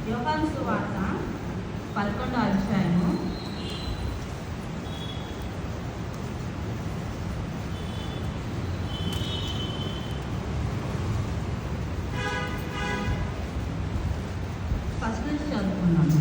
యోహాను సువార్త 11వ అధ్యాయము 1 నుంచి చదువుకున్నాను.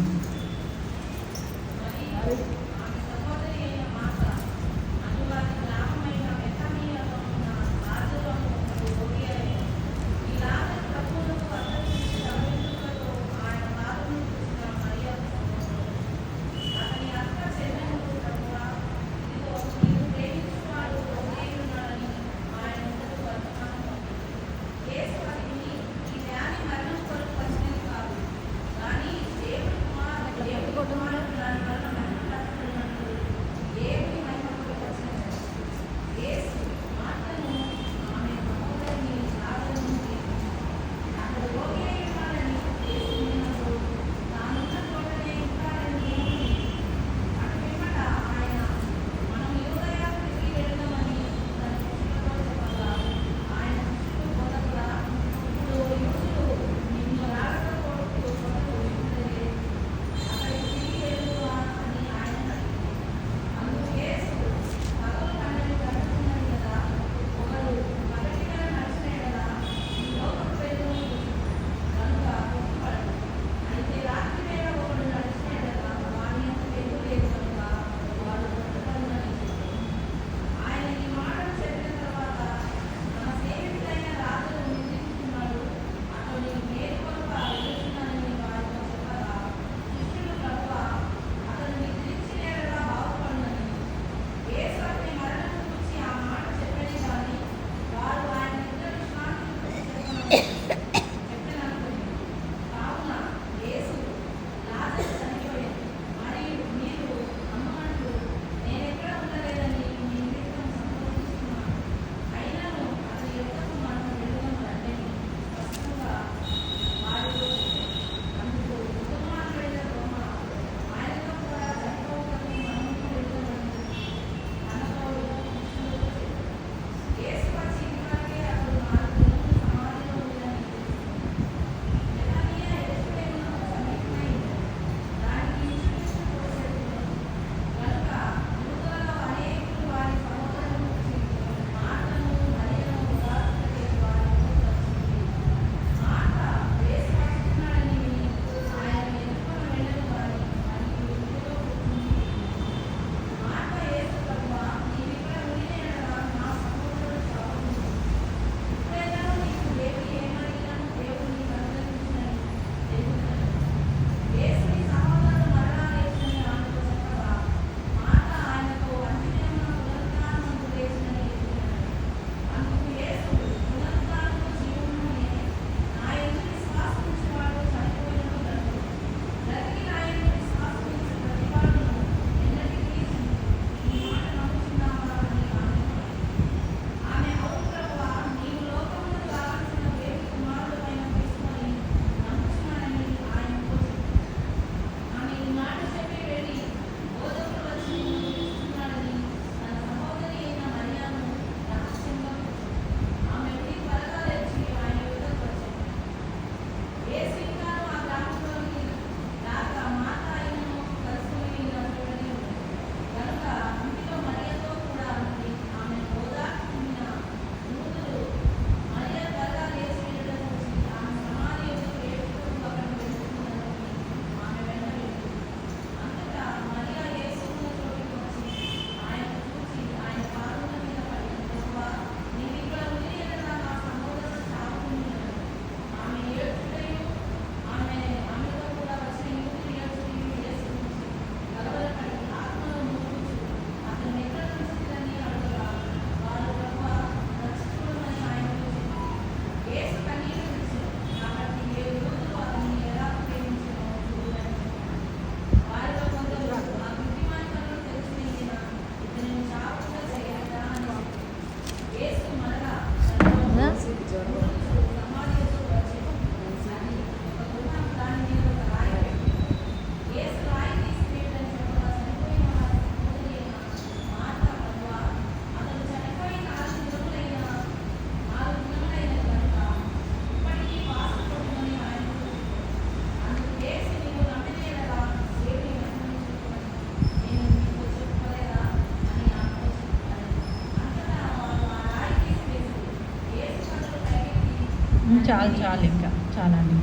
చాలు ఇంకా చాలా అండి.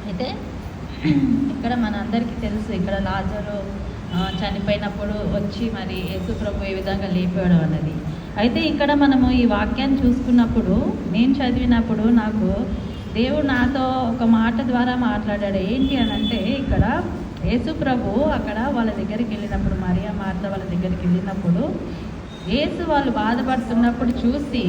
అయితే ఇక్కడ మనందరికీ తెలుసు, ఇక్కడ లాజరు చనిపోయినప్పుడు వచ్చి మరి యేసు ప్రభు ఏ విధంగా లేపాడు అన్నది. అయితే ఇక్కడ మనము ఈ వాక్యాన్ని చూసుకున్నప్పుడు, నేను చదివినప్పుడు నాకు దేవుడు నాతో ఒక మాట ద్వారా మాట్లాడాడు. ఏంటి అని అంటే, ఇక్కడ యేసు ప్రభు అక్కడ వాళ్ళ దగ్గరికి వెళ్ళినప్పుడు, మరియా మార్త వాళ్ళ దగ్గరికి వెళ్ళినప్పుడు యేసు వాళ్ళు బాధపడుతున్నప్పుడు చూసి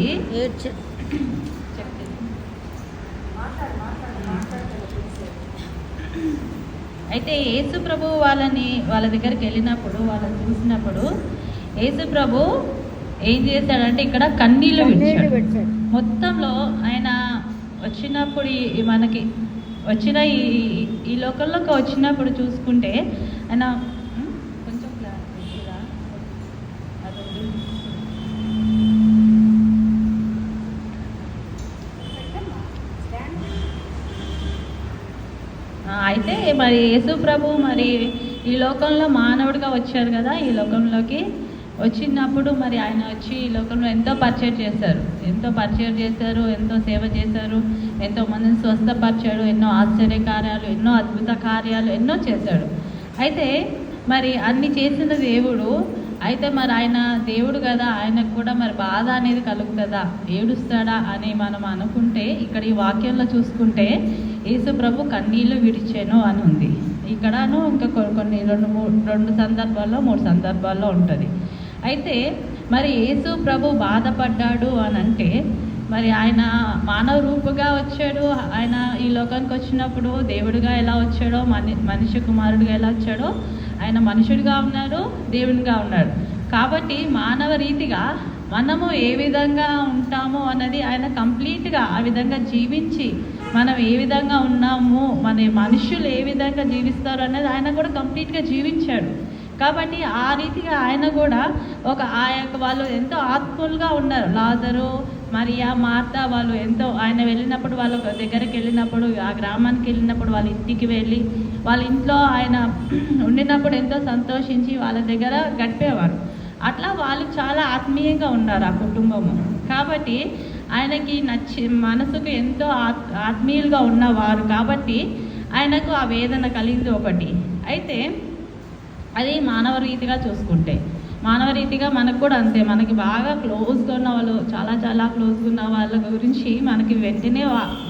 అయితే యేసు ప్రభు వాళ్ళ దగ్గరికి వెళ్ళినప్పుడు, వాళ్ళని చూసినప్పుడు యేసు ప్రభు ఏం చేశాడంటే ఇక్కడ కన్నీళ్ళు విడిచాడు. మొత్తంలో ఆయన వచ్చినప్పుడు మనకి వచ్చిన ఈ లోకంలోకి వచ్చినప్పుడు చూసుకుంటే ఆయన కొంచెం అయితే మరి యేసు ప్రభు మరి ఈ లోకంలో మానవుడిగా వచ్చారు కదా. ఈ లోకంలోకి వచ్చినప్పుడు మరి ఆయన వచ్చి ఈ లోకంలో ఎంతో పరిచయం చేశారు, ఎంతో సేవ చేశారు, ఎంతో మందిని స్వస్థపరిచాడు, ఎన్నో ఆశ్చర్య కార్యాలు, ఎన్నో అద్భుత కార్యాలు ఎన్నో చేశాడు. అయితే మరి అన్ని చేసిన దేవుడు, అయితే మరి ఆయన దేవుడు కదా, ఆయనకు కూడా మరి బాధ అనేది కలుగుతుందా, ఏడుస్తాడా అని మనం అనుకుంటే, ఇక్కడ ఈ వాక్యంలో చూసుకుంటే యేసు ప్రభు కన్నీళ్లు విడిచాను అని ఉంది. ఇక్కడను ఇంకా కొన్ని రెండు సందర్భాల్లో 3 సందర్భాల్లో ఉంటుంది. అయితే మరి యేసు ప్రభు బాధపడ్డాడు అని అంటే, మరి ఆయన మానవ రూపుగా వచ్చాడు. ఆయన ఈ లోకానికి వచ్చినప్పుడు దేవుడిగా ఎలా వచ్చాడో, మనిషి కుమారుడిగా ఎలా వచ్చాడో, ఆయన మనుషుడిగా ఉన్నాడు, దేవునిగా ఉన్నాడు. కాబట్టి మానవ రీతిగా మనము ఏ విధంగా ఉంటామో అన్నది ఆయన కంప్లీట్గా ఆ విధంగా జీవించి, మనం ఏ విధంగా ఉన్నాము, మన మనుషులు ఏ విధంగా జీవిస్తారు అన్నది ఆయన కూడా కంప్లీట్గా జీవించాడు. కాబట్టి ఆ రీతిగా ఆయన కూడా ఆ యొక్క వాళ్ళు ఎంతో ఆత్మలుగా ఉన్నారు. లాజరు, మరియా, మార్త వాళ్ళు ఎంతో, ఆయన వెళ్ళినప్పుడు వాళ్ళ దగ్గరికి వెళ్ళినప్పుడు, ఆ గ్రామానికి వెళ్ళినప్పుడు వాళ్ళ ఇంటికి వెళ్ళి వాళ్ళ ఇంట్లో ఆయన ఉండినప్పుడు ఎంతో సంతోషించి వాళ్ళ దగ్గర గడిపేవారు. అట్లా వాళ్ళు చాలా ఆత్మీయంగా ఉన్నారు ఆ కుటుంబము. కాబట్టి ఆయనకి మనసుకు ఎంతో ఆత్మీయులుగా ఉన్నవారు కాబట్టి ఆయనకు ఆ వేదన కలిగింది ఒకటి. అయితే అది మానవ రీతిగా చూసుకుంటే, మానవ రీతిగా మనకు కూడా అంతే. మనకి బాగా క్లోజ్గా ఉన్న వాళ్ళు, చాలా చాలా క్లోజ్గా ఉన్న వాళ్ళ గురించి మనకి వెంటనే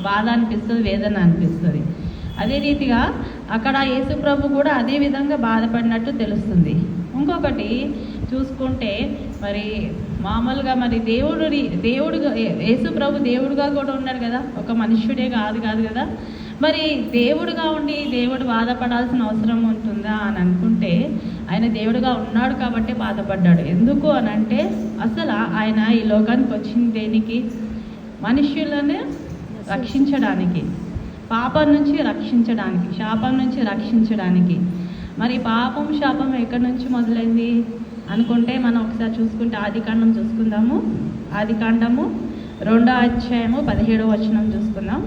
బాధ అనిపిస్తుంది, వేదన అనిపిస్తుంది. అదే రీతిగా అక్కడ యేసు ప్రభు కూడా అదే విధంగా బాధపడినట్టు తెలుస్తుంది. ఇంకొకటి చూసుకుంటే మరి మామూలుగా మరి దేవుడుగా యేసు ప్రభు దేవుడుగా కూడా ఉన్నాడు కదా, ఒక మనుష్యుడే కాదు కదా. మరి దేవుడుగా ఉండి దేవుడు బాధపడాల్సిన అవసరం ఉంటుందా అని అనుకుంటే, ఆయన దేవుడుగా ఉన్నాడు కాబట్టి బాధపడ్డాడు. ఎందుకు అని అంటే, అసలు ఆయన ఈ లోకానికి వచ్చింది దేనికి? మనుష్యులను రక్షించడానికి, పాపం నుంచి రక్షించడానికి, శాపం నుంచి రక్షించడానికి. మరి పాపం శాపం ఎక్కడి నుంచి మొదలైంది అనుకుంటే, మనం ఒకసారి చూసుకుంటే ఆదికాండం చూసుకుందాము. ఆదికాండము 2వ అధ్యాయము 17వ వచనం చూసుకుందాం.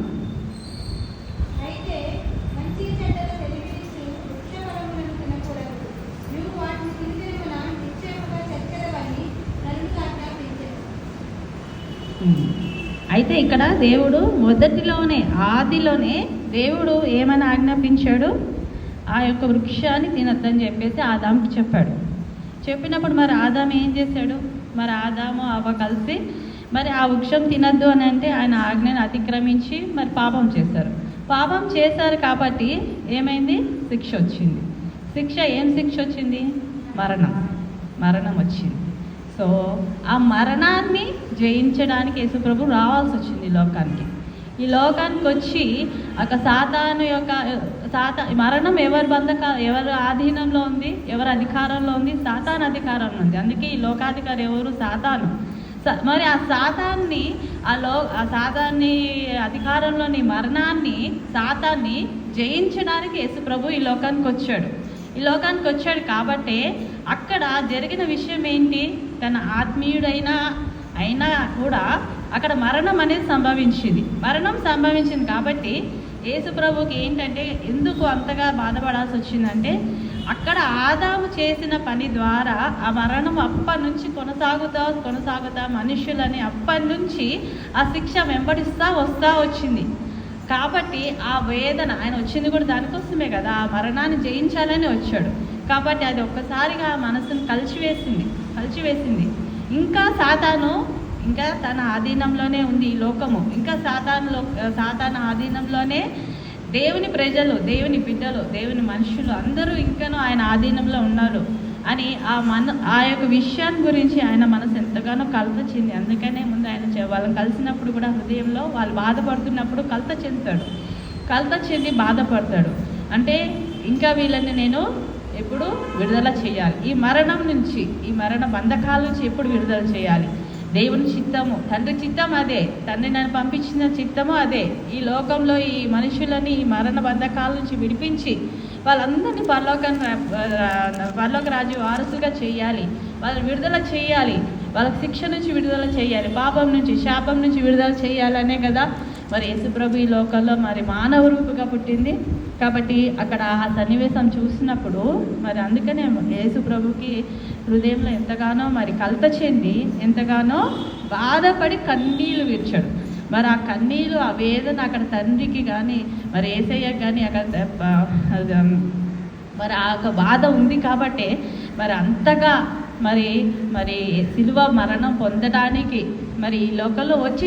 అయితే ఇక్కడ దేవుడు ఆదిలోనే దేవుడు ఏమని ఆజ్ఞాపించాడు? ఆ యొక్క వృక్షాన్ని తినొద్దని చెప్పేసి ఆదాముకి చెప్పాడు. చెప్పినప్పుడు మరి ఆదాము ఏం చేశాడు? మరి ఆదాము అవ్వ కలిసి మరి ఆ వృక్షం తినద్దు అని అంటే ఆయన ఆజ్ఞను అతిక్రమించి మరి పాపం చేశారు కాబట్టి ఏమైంది? శిక్ష వచ్చింది. ఏం శిక్ష వచ్చింది? మరణం వచ్చింది. సో ఆ మరణాన్ని జయించడానికి యేసుప్రభు రావాల్సి వచ్చింది ఈ లోకానికి వచ్చి ఒక మరణం ఎవరి ఆధీనంలో ఉంది? ఎవరి అధికారంలో ఉంది? సాతాను అధికారంలో ఉంది. అందుకే ఈ లోకాధికారి ఎవరు? సాతాను. మరి ఆ సాతాన్ని ఆ సాతాన్ని అధికారంలోని మరణాన్ని, సాతాన్ని జయించడానికి యేసుప్రభు ఈ లోకానికి వచ్చాడు కాబట్టి అక్కడ జరిగిన విషయం ఏంటి? తన అయినా కూడా అక్కడ మరణం అనేది సంభవించింది కాబట్టి యేసు ప్రభుకి ఏంటంటే ఎందుకు అంతగా బాధపడాల్సి వచ్చిందంటే, అక్కడ ఆదాము చేసిన పని ద్వారా ఆ మరణం అప్పటి నుంచి కొనసాగుతా మనుషులని అప్పటి నుంచి ఆ శిక్ష వెంబడిస్తా వచ్చింది. కాబట్టి ఆ వేదన, ఆయన వచ్చింది కూడా దానికోసమే కదా, ఆ మరణాన్ని జయించాలని వచ్చాడు. కాబట్టి అది ఒక్కసారిగా మనసును కలిచివేసింది. ఇంకా సాతాను ఇంకా తన ఆధీనంలోనే ఉంది ఈ లోకము, ఇంకా సాతాను ఆధీనంలోనే దేవుని ప్రజలు, దేవుని బిడ్డలు, దేవుని మనుషులు అందరూ ఇంకనూ ఆయన ఆధీనంలో ఉన్నారు అని ఆ యొక్క విషయాన్ని గురించి ఆయన మనసు ఎంతగానో కలత చెంది. అందుకనే ముందు ఆయన వాళ్ళని కలిసినప్పుడు కూడా హృదయంలో వాళ్ళు బాధపడుతున్నప్పుడు కలత చెంది బాధపడతాడు. అంటే ఇంకా వీళ్ళని నేను ఎప్పుడు విడుదల చేయాలి, ఈ మరణ బంధకాల నుంచి ఎప్పుడు విడుదల చేయాలి. దేవుని చిత్తము, తండ్రి చిత్తం అదే, తండ్రి నన్ను పంపించిన చిత్తము అదే. ఈ లోకంలో ఈ మనుషులని ఈ మరణ బంధకాల నుంచి విడిపించి వాళ్ళందరినీ పరలోక రాజ్య వారసుగా చేయాలి, వాళ్ళని విడుదల చేయాలి, వాళ్ళకి శిక్ష నుంచి విడుదల చేయాలి, పాపం నుంచి శాపం నుంచి విడుదల చేయాలనే కదా మరి యేసుప్రభు ఈ లోకంలో మరి మానవ రూపుగా పుట్టింది. కాబట్టి అక్కడ ఆ సన్నివేశం చూసినప్పుడు మరి అందుకనే యేసుప్రభుకి హృదయంలో ఎంతగానో మరి కలత చెంది ఎంతగానో బాధపడి కన్నీళ్లు విడిచాడు. మరి ఆ కన్నీళ్ళు, ఆ వేదన అక్కడ తండ్రికి కానీ మరి యేసయ్యకి కానీ అక్కడ మరి ఆ ఒక బాధ ఉంది కాబట్టి మరి అంతగా మరి సిలువ మరణం పొందడానికి మరి ఈ లోకంలో వచ్చి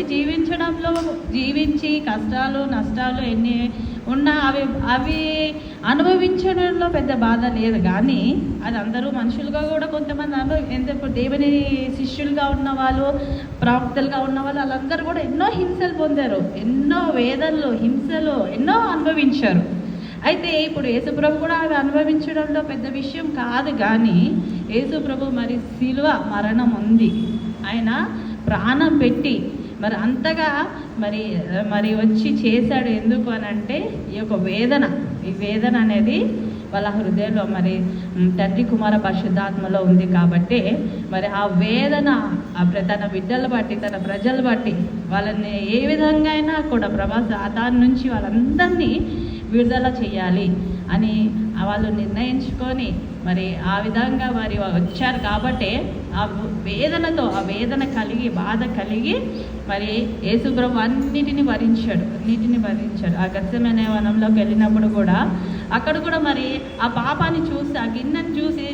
జీవించి కష్టాలు నష్టాలు ఎన్ని ఉన్నా అవి అనుభవించడంలో పెద్ద బాధ లేదు. కానీ అది అందరూ మనుషులుగా కూడా కొంతమంది ఇప్పుడు దేవుని శిష్యులుగా ఉన్నవాళ్ళు, ప్రవక్తలుగా ఉన్నవాళ్ళు వాళ్ళందరూ కూడా ఎన్నో హింసలు పొందారు, ఎన్నో వేదనలు, హింసలు ఎన్నో అనుభవించారు. అయితే ఇప్పుడు యేసుప్రభు కూడా అవి అనుభవించడంలో పెద్ద విషయం కాదు. కానీ యేసుప్రభు మరి సిలువ మరణం ఉంది, ఆయన ప్రాణం పెట్టి మరి అంతగా మరి వచ్చి చేశాడు. ఎందుకు అని అంటే ఈ వేదన అనేది వాళ్ళ హృదయంలో మరి తండ్రి కుమార పరిశుద్ధాత్మలో ఉంది. కాబట్టి మరి ఆ వేదన తన బిడ్డలు బట్టి, తన ప్రజలు బట్టి వాళ్ళని ఏ విధంగా అయినా కూడా సాతాను నుంచి వాళ్ళందరినీ విడుదల చేయాలి అని వాళ్ళు నిర్ణయించుకొని మరి ఆ విధంగా మరి వచ్చారు. కాబట్టి ఆ వేదన కలిగి బాధ కలిగి మరి యేసుప్రభు అన్నిటిని భరించాడు. ఆ గెత్సేమనే వనంలోకి వెళ్ళినప్పుడు కూడా అక్కడ కూడా మరి ఆ పాపాన్ని చూసి, ఆ గిన్నెను చూసి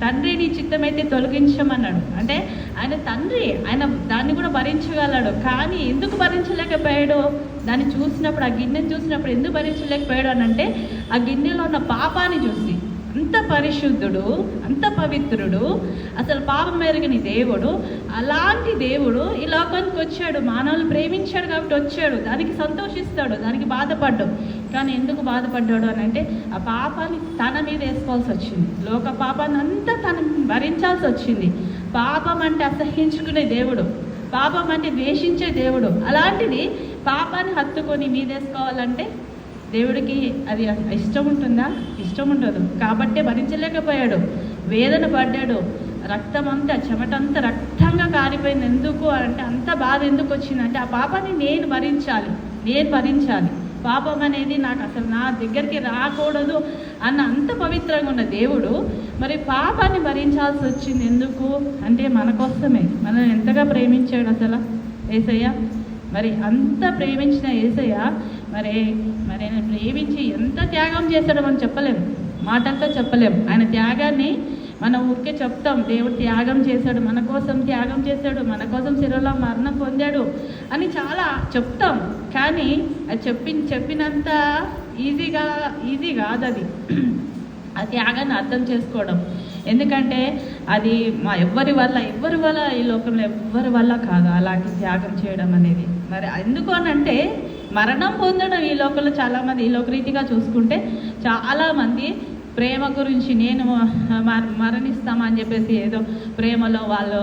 తండ్రిని చిత్తమైతే తొలగించమన్నాడు. అంటే ఆయన తండ్రి, ఆయన దాన్ని కూడా భరించగలడు. కానీ ఎందుకు భరించలేకపోయాడు? దాన్ని చూసినప్పుడు, ఆ గిన్నెను చూసినప్పుడు ఎందుకు భరించలేకపోయాడు అని అంటే ఆ గిన్నెలో ఉన్న పాపాన్ని చూసి, అంత పరిశుద్ధుడు, అంత పవిత్రుడు, అసలు పాపం ఎరగని దేవుడు, అలాంటి దేవుడు ఈ లోకానికి వచ్చాడు, మానవులు ప్రేమించాడు కాబట్టి వచ్చాడు. దానికి సంతోషిస్తాడు, దానికి బాధపడ్డాడు. కానీ ఎందుకు బాధపడ్డాడు అని అంటే ఆ పాపాన్ని తన మీద వేసుకోవాల్సి వచ్చింది. లోక పాపాన్ని అంతా తను భరించాల్సి వచ్చింది. పాపం అంటే అసహించుకునే దేవుడు, పాపం అంటే ద్వేషించే దేవుడు. అలాంటిది పాపాన్ని హత్తుకొని మీదేసుకోవాలంటే దేవుడికి అది ఇష్టం ఉంటుందా? ఇష్టం ఉండదు. కాబట్టే భరించలేకపోయాడు, వేదన పడ్డాడు. రక్తం అంతా, చెమటంతా రక్తంగా కారిపోయింది. ఎందుకు అంటే అంత బాధ ఎందుకు వచ్చిందంటే ఆ పాపాన్ని నేను భరించాలి. పాపం అనేది నాకు అసలు నా దగ్గరికి రాకూడదు అన్న అంత పవిత్రంగా ఉన్న దేవుడు మరి పాపాన్ని భరించాల్సి వచ్చింది. ఎందుకు అంటే మన కోసమే. మనల్ని ఎంతగా ప్రేమించాడు అసలు యేసయ్య. మరి అంత ప్రేమించిన యేసయ్య మరి ఆయన ప్రేమించి ఎంత త్యాగం చేశాడో మనం చెప్పలేము, మాటలతో చెప్పలేము. ఆయన త్యాగాన్ని మనం ఊరికే చెప్తాం, దేవుడు త్యాగం చేశాడు, మన కోసం త్యాగం చేశాడు, మన కోసం శిలువలో మరణం పొందాడు అని చాలా చెప్తాం. కానీ అది చెప్పినంత ఈజీ కాదు అది, ఆ త్యాగాన్ని అర్థం చేసుకోవడం. ఎందుకంటే అది ఎవ్వరి వల్ల ఈ లోకంలో ఎవ్వరి వల్ల కాదు అలాంటి త్యాగం చేయడం అనేది. మరి ఎందుకు అని అంటే మరణం పొందడం ఈ లోకంలో చాలామంది, ఈ లోకరీతిగా చూసుకుంటే చాలామంది ప్రేమ గురించి నేను మరణిస్తామని చెప్పేసి ఏదో ప్రేమలో వాళ్ళు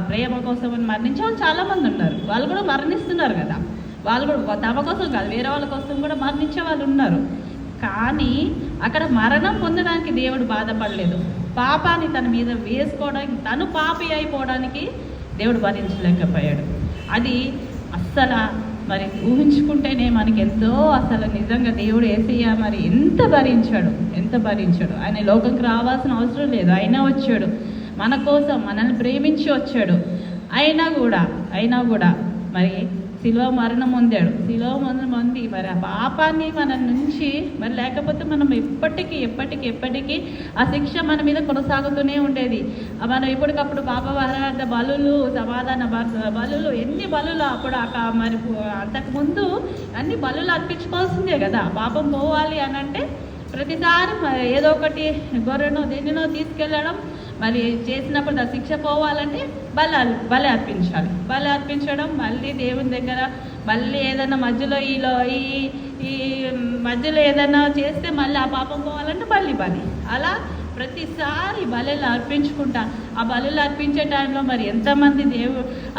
ప్రేమ కోసం మరణించే వాళ్ళు చాలామంది ఉన్నారు. వాళ్ళు కూడా మరణిస్తున్నారు కదా, వాళ్ళు కూడా తమ కోసం కాదు వేరే వాళ్ళ కోసం కూడా మరణించే వాళ్ళు ఉన్నారు. కానీ అక్కడ మరణం పొందడానికి దేవుడు బాధపడలేదు. పాపాన్ని తన మీద వేసుకోవడానికి, తను పాపి అయిపోవడానికి దేవుడు భరించలేకపోయాడు. అది అస్సలు మరి ఊహించుకుంటేనే మనకి ఎంతో అసలు నిజంగా దేవుడు యేసయ్య మరి ఎంత భరించాడు. ఆయన లోకంకి రావాల్సిన అవసరం లేదు, అయినా వచ్చాడు మన కోసం, మనల్ని ప్రేమించి వచ్చాడు. అయినా కూడా మరి శిలువ మరణం పొందాడు. శిలువ మరణం పొంది మరి ఆ పాపాన్ని మన నుంచి మరి లేకపోతే మనం ఎప్పటికీ ఆ శిక్ష మన మీద కొనసాగుతూనే ఉండేది. మనం ఎప్పటికప్పుడు పాప పరిహారార్థ బలులు, సమాధాన బలులు, ఎన్ని బలులు అప్పుడు మరి అంతకుముందు అన్ని బలులు అర్పించుకోవాల్సిందే కదా. పాపం పోవాలి అని అంటే ప్రతిసారి ఏదో ఒకటి గొర్రెనో దేనినో తీసుకెళ్ళడం, మరి చేసినప్పుడు ఆ శిక్ష పోవాలంటే బలి అర్పించడం, మళ్ళీ దేవుని దగ్గర మళ్ళీ ఏదైనా మధ్యలో ఈ మధ్యలో ఏదైనా చేస్తే మళ్ళీ ఆ పాపం పోవాలంటే బలి అలా ప్రతిసారి బలులు అర్పించుకుంటా. ఆ బలులు అర్పించే టైంలో మరి ఎంతమంది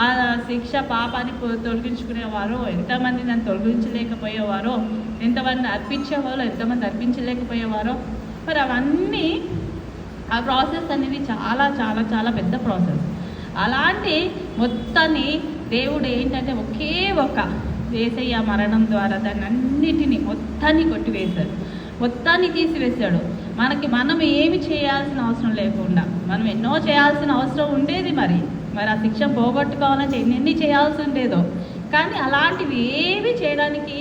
ఆ శిక్ష పాపాన్ని తొలగించుకునేవారో, ఎంతమంది దాన్ని తొలగించలేకపోయేవారో, ఎంతమంది అర్పించేవారో, ఎంతమంది అర్పించలేకపోయేవారో. మరి అవన్నీ ఆ ప్రాసెస్ అనేది చాలా చాలా చాలా పెద్ద ప్రాసెస్. అలాంటి మొత్తాన్ని దేవుడు ఏంటంటే ఒకే ఒక యేసయ్య మరణం ద్వారా దాన్ని అన్నిటినీ మొత్తాన్ని కొట్టివేశాడు, మొత్తాన్ని తీసివేశాడు. మనం ఏమి చేయాల్సిన అవసరం లేకుండా, మనం ఎన్నో చేయాల్సిన అవసరం ఉండేది. మరి ఆ శిక్ష పోగొట్టుకోవాలంటే ఎన్ని చేయాల్సి ఉండేదో, కానీ అలాంటివి ఏవి చేయడానికి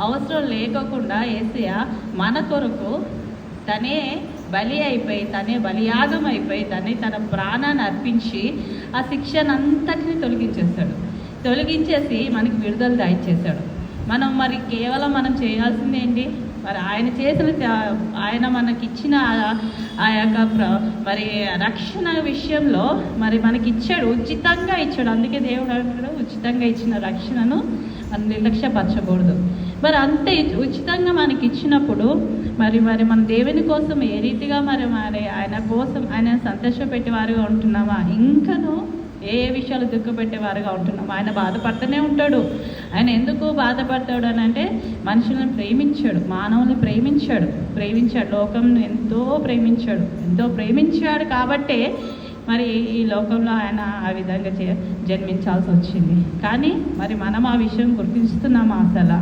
అవసరం లేకోకుండా యేసయ్య మన కొరకు తనే బలి అయిపోయి, తనే బలియాగం అయిపోయి, తన ప్రాణాన్ని అర్పించి ఆ శిక్షనంతటిని తొలగించేసి మనకి విడుదల దాయిచ్చేశాడు. మరి కేవలం మనం చేయాల్సింది ఏంటి? మరి ఆయన మనకిచ్చిన ఆ యొక్క మరి రక్షణ విషయంలో మరి మనకిచ్చాడు, ఉచితంగా ఇచ్చాడు. అందుకే దేవుడు అంటాడు, ఉచితంగా ఇచ్చిన రక్షణను మనం నిర్లక్ష్యపరచకూడదు. మరి అంతే ఉచితంగా మనకి ఇచ్చినప్పుడు మరి మన దేవుని కోసం ఏ రీతిగా మరి ఆయన కోసం ఆయన సంతోషపెట్టేవారుగా ఉంటున్నామా, ఇంకనూ ఏ విషయాలు దుఃఖపెట్టేవారుగా ఉంటున్నామా? ఆయన బాధపడుతూనే ఉంటాడు. ఆయన ఎందుకు బాధపడతాడు అని అంటే మనుషులను ప్రేమించాడు, మానవుల్ని ప్రేమించాడు, లోకంను ఎంతో ప్రేమించాడు కాబట్టే మరి ఈ లోకంలో ఆయన ఆ విధంగా జన్మించాల్సి వచ్చింది. కానీ మరి మనం ఆ విషయం గుర్తిస్తున్నామా? అసలు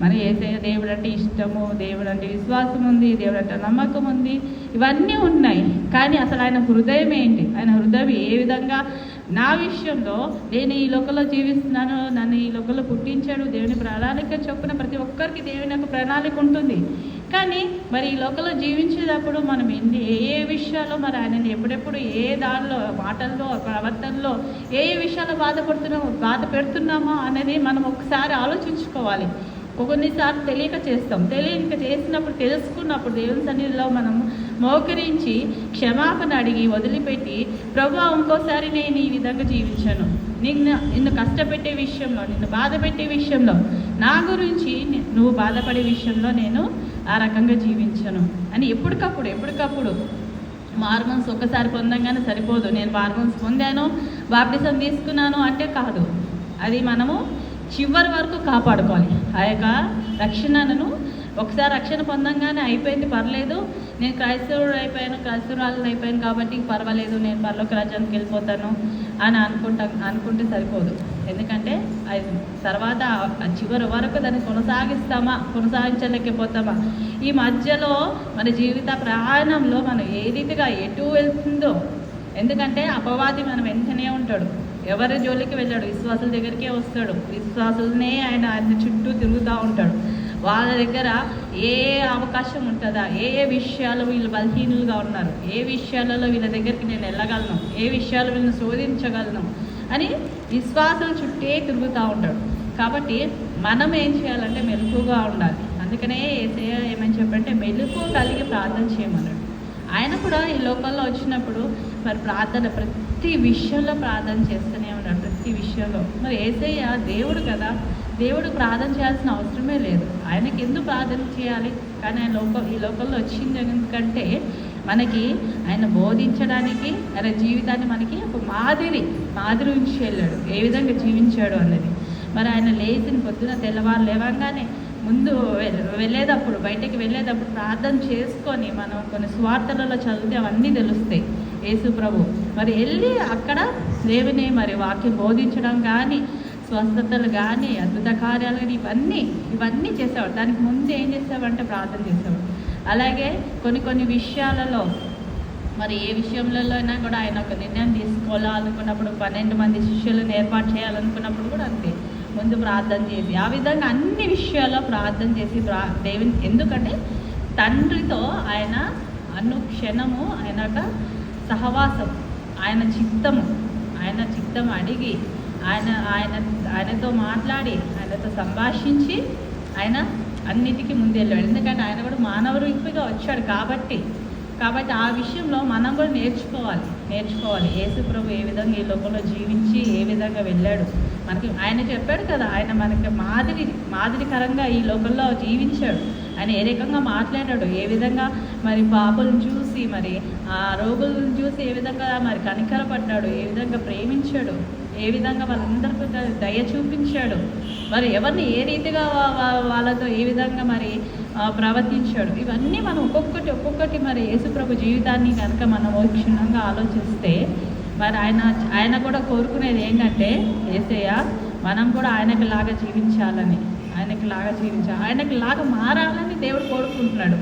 మరి యేసయ్య దేవుడు అంటే ఇష్టము, దేవుడు అంటే విశ్వాసం ఉంది, దేవుడు అంటే నమ్మకం ఉంది, ఇవన్నీ ఉన్నాయి. కానీ అసలు ఆయన హృదయం ఏంటి? ఆయన హృదయం ఏ విధంగా నా విషయంలో నేను ఈ లోకంలో జీవిస్తున్నాను, నన్ను ఈ లోకంలో పుట్టించాడు, దేవుని ప్రణాళిక చొప్పున ప్రతి ఒక్కరికి దేవుని యొక్క ప్రణాళిక ఉంటుంది. కానీ మరి ఈ లోకంలో జీవించేటప్పుడు మనం ఏ విషయాల్లో మరి ఆయనని ఎప్పుడెప్పుడు ఏ దానిలో మాటల్లో ప్రవర్తనలో ఏ విషయాల్లో బాధ పెడుతున్నామో అనేది మనం ఒకసారి ఆలోచించుకోవాలి. కొన్నిసార్లు తెలియక చేసినప్పుడు తెలుసుకున్నప్పుడు దేవుని సన్నిధిలో మనం మోకరించి క్షమాపణ అడిగి వదిలిపెట్టి, ప్రభువా ఇంకోసారి నేను ఈ విధంగా జీవించాను, నిన్ను కష్టపెట్టే విషయంలో, నిన్ను బాధ పెట్టే విషయంలో, నా గురించి నువ్వు బాధపడే విషయంలో నేను ఆ రకంగా జీవించను అని ఎప్పటికప్పుడు మార్మన్స్ ఒక్కసారి పొందంగానే సరిపోదు. నేను మార్మన్స్ పొందాను, బాప్టిజం తీసుకున్నాను అంటే కాదు. అది మనము చివరి వరకు కాపాడుకోవాలి. ఆ యొక్క రక్షణను ఒకసారి రక్షణ పొందంగానే అయిపోయింది, పర్లేదు, నేను క్రైస్తవురాలను అయిపోయాను కాబట్టి పర్వాలేదు, నేను పరలోక రాజ్యానికి వెళ్ళిపోతాను అని అనుకుంటే సరిపోదు. ఎందుకంటే అది తర్వాత చివరి వరకు దాన్ని కొనసాగించలేకపోతామా? ఈ మధ్యలో మన జీవిత ప్రయాణంలో మనం ఏ రీతిగా ఎటు వెళ్తుందో, ఎందుకంటే అపవాది మనం వెంటనే ఉంటాడు, ఎవరి జోలికి వెళ్ళాడు, విశ్వాసుల దగ్గరికే వస్తాడు, విశ్వాసులనే ఆయన చుట్టూ తిరుగుతూ ఉంటాడు. వాళ్ళ దగ్గర ఏ అవకాశం ఉంటుందా, ఏ విషయాలు వీళ్ళు బలహీనులుగా ఉన్నారు, ఏ విషయాలలో వీళ్ళ దగ్గరికి నేను వెళ్ళగలను, ఏ విషయాలు వీళ్ళని శోధించగలను అని విశ్వాసుల చుట్టే తిరుగుతూ ఉంటాడు. కాబట్టి మనం ఏం చేయాలంటే మెలకుగా ఉండాలి. అందుకనే యేసయ్య ఏమని చెప్పంటే మెలకు కలిగి ప్రార్థన చేయమన్నాడు. ఆయన కూడా ఈ లోకంలో వచ్చినప్పుడు మరి ప్రతి విషయంలో ప్రార్థన చేస్తూనే ఉన్నాడు, ప్రతి విషయంలో. మరి యేసయ్య దేవుడు కదా, దేవుడు ప్రార్థన చేయాల్సిన అవసరమే లేదు. ఆయనకి ఎందుకు ప్రార్థన చేయాలి? కానీ ఆయన ఈ లోకంలో వచ్చింది ఎందుకంటే మనకి ఆయన బోధించడానికి, ఆయన జీవితాన్ని మనకి ఒక మాదిరి ఉంచి వెళ్ళాడు, ఏ విధంగా జీవించాడు అన్నది. మరి ఆయన పొద్దున తెల్లవారు లేవగానే ముందు బయటికి వెళ్ళేటప్పుడు ప్రార్థన చేసుకొని, మనం కొన్ని స్వార్థలలో చదివితే అవన్నీ తెలుస్తాయి. యేసు ప్రభు మరి వెళ్ళి అక్కడ దేవుని మరి వాక్యం బోధించడం కానీ, స్వస్థతలు కానీ అద్భుత కార్యాలు కానీ ఇవన్నీ చేసేవాడు. దానికి ముందు ఏం చేసేవాడంటే ప్రార్థన చేసేవాడు. అలాగే కొన్ని విషయాలలో మరి ఏ విషయంలో అయినా కూడా ఆయన ఒక నిర్ణయం తీసుకోవాలనుకున్నప్పుడు 12 మంది శిష్యులను ఏర్పాటు చేయాలనుకున్నప్పుడు కూడా అంతే, ముందు ప్రార్థన చేసి ఆ విధంగా అన్ని విషయాల్లో ప్రార్థన చేసి దేవుని, ఎందుకంటే తండ్రితో ఆయన అనుక్షణము ఆయన సహవాసం, ఆయన చిత్తం అడిగి ఆయనతో మాట్లాడి ఆయనతో సంభాషించి ఆయన అన్నిటికీ ముందెళ్ళాడు. ఎందుకంటే ఆయన కూడా మానవ రూపిగా వచ్చాడు కాబట్టి ఆ విషయంలో మనం కూడా నేర్చుకోవాలి. యేసు ప్రభు ఏ విధంగా ఈ లోకంలో జీవించి ఏ విధంగా వెళ్ళాడు మనకి ఆయన చెప్పాడు కదా. ఆయన మనకి మాదిరికరంగా ఈ లోకంలో జీవించాడు. ఆయన ఏ రకంగా మాట్లాడాడు, ఏ విధంగా మరి పాపులను చూసి మరి ఆ రోగులను చూసి ఏ విధంగా మరి కనికరపడ్డాడు, ఏ విధంగా ప్రేమించాడు, ఏ విధంగా వాళ్ళందరికీ దయ చూపించాడు, మరి ఎవరిని ఏ రీతిగా వాళ్ళతో ఏ విధంగా మరి ప్రవర్తించాడు. ఇవన్నీ మనం ఒక్కొక్కటి మరి యేసుప్రభు జీవితాన్ని కనుక మనం క్షుణ్ణంగా ఆలోచిస్తే మరి ఆయన కూడా కోరుకునేది ఏంటంటే, యేసయ్య మనం కూడా ఆయనకి లాగా జీవించాలని, ఆయనకి లాగా మారాలని దేవుడు కోరుకుంటున్నాడు.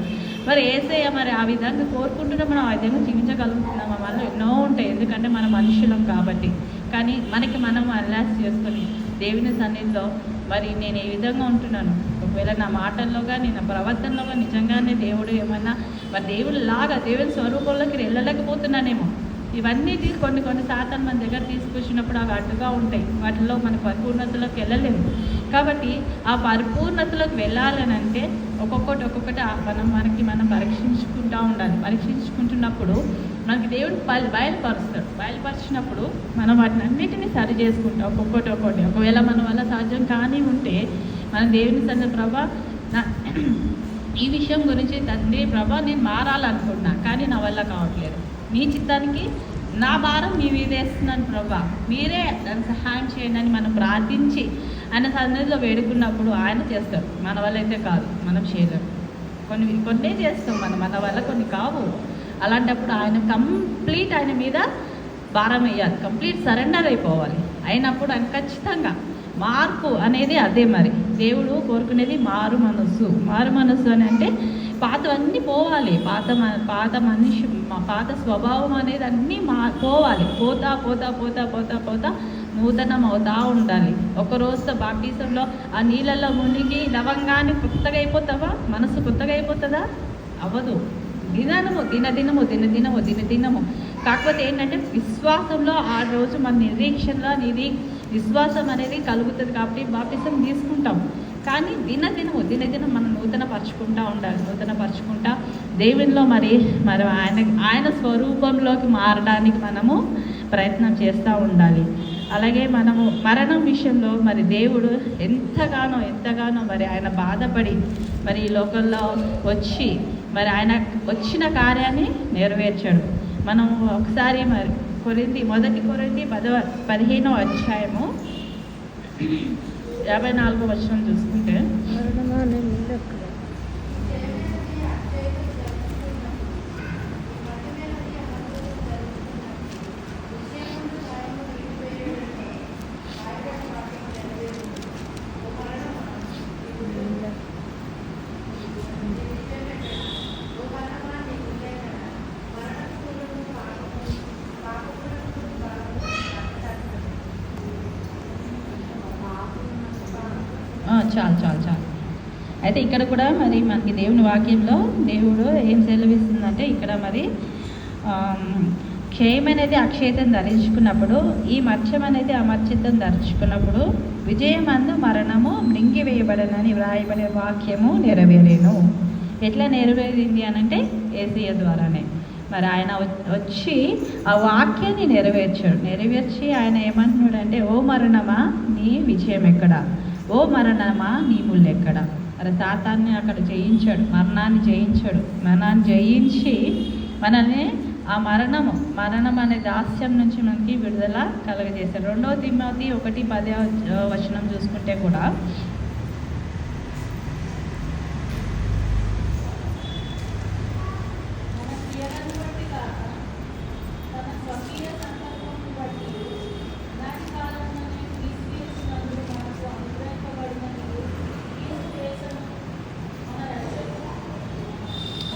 మరి యేసయ్య మరి ఆ విధంగా కోరుకుంటున్నా మనం ఆ విధంగా జీవించగలుగుతున్నాం. వల్ల ఎన్నో ఉంటాయి, ఎందుకంటే మనం మనుషులం కాబట్టి. కానీ మనం రిలాక్స్ చేసుకొని దేవుని సన్నిధిలో మరి నేను ఏ విధంగా ఉంటున్నాను, ఒకవేళ నా మాటల్లో కానీ నా ప్రవర్తనలో కానీ నిజంగానే దేవుడు ఏమన్నా మరి దేవుని స్వరూపంలోకి వెళ్ళలేకపోతున్నానేమో. ఇవన్నీ కొన్ని శాతం మన దగ్గర తీసుకొచ్చినప్పుడు అవి అడ్డుగా ఉంటాయి, వాటిలో మన పరిపూర్ణతలోకి వెళ్ళలేము. కాబట్టి ఆ పరిపూర్ణతలోకి వెళ్ళాలని అంటే ఒక్కొక్కటి మనం పరీక్షించుకుంటూ ఉండాలి. పరీక్షించుకుంటున్నప్పుడు మనకి దేవుడు బయలుపరిచినప్పుడు మనం వాటిని అన్నిటినీ సరి చేసుకుంటాం ఒక్కొక్కటి. ఒకవేళ మన వల్ల సాధ్యం కానీ ఉంటే మనం దేవుని సన్నిధిలో, ప్రభా ఈ విషయం గురించి తండ్రి ప్రభా నేను మారాలనుకుంటున్నా కానీ నా వల్ల కావట్లేదు, మీ చిత్తానికి నా భారం మీ మీద వేస్తున్నాను ప్రభా, మీరే దాన్ని సహాయం చేయండి అని మనం ప్రార్థించి ఆయన సన్నిధిలో వేడుకున్నప్పుడు ఆయన చేస్తాడు. మన వల్ల అయితే కాదు, మనం చేయలేము. కొన్ని చేస్తాం మన వల్ల, కొన్ని కావు. అలాంటప్పుడు ఆయన మీద భారం వేయాలి, కంప్లీట్ సరెండర్ అయిపోవాలి. అయినప్పుడు ఆయన ఖచ్చితంగా మార్పు అనేది అదే. మరి దేవుడు కోరుకునేది మారు మనస్సు అని అంటే పాతవన్నీ పోవాలి, పాత స్వభావం అనేది అన్నీ పోవాలి. పోతా నూతనం అవుతా ఉండాలి. ఒకరోజు బాప్టిజంలో ఆ నీళ్ళల్లో మునిగి లవంగాన్ని కొత్తగా అయిపోతావా? మనసు కొత్తగా అయిపోతుందా? అవ్వదు. దినదినము. కాకపోతే ఏంటంటే విశ్వాసంలో ఆ రోజు మన నిరీక్షణలో విశ్వాసం అనేది కలుగుతుంది కాబట్టి బాప్టిజం తీసుకుంటాం. కానీ దినదినం మనం నూతనపరచుకుంటూ ఉండాలి. నూతనపరచుకుంటా దేవునిలో మరి ఆయన స్వరూపంలోకి మారడానికి మనము ప్రయత్నం చేస్తూ ఉండాలి. అలాగే మనము మరణం విషయంలో మరి దేవుడు ఎంతగానో మరి ఆయన బాధపడి మరి ఈ లోకంలో వచ్చి మరి ఆయన వచ్చిన కార్యాన్ని నెరవేర్చాడు. మనం ఒకసారి మరి మొదటి కొరింథీ 15వ అధ్యాయము 54వ వచనం చూసుకుంటే, చాలు. అయితే ఇక్కడ కూడా మరి మనకి దేవుని వాక్యంలో దేవుడు ఏం సెలవిస్తుందంటే, ఇక్కడ మరి క్షయం అనేది అక్షయతను ధరించుకున్నప్పుడు, ఈ మత్స్యం అనేది అమర్చితను ధరించుకున్నప్పుడు విజయమందు మరణము మృంగివేయబడనని వ్రాయబడే వాక్యము నెరవేరేను. ఎట్లా నెరవేరింది అనంటే యేసయ్య ద్వారానే. మరి ఆయన వచ్చి ఆ వాక్యాన్ని నెరవేర్చి ఆయన ఏమంటున్నాడంటే, ఓ మరణమా నీ విజయం ఎక్కడా, ఓ మరణమా నీ ముళ్ళు ఎక్కడ. మరి సాతాన్ని అక్కడ జయించాడు, మరణాన్ని జయించి మనల్ని ఆ మరణం అనే దాస్యం నుంచి మనకి విడుదల కలగజేశాడు. 2 తిమోతి 1:10 వచనం చూసుకుంటే కూడా,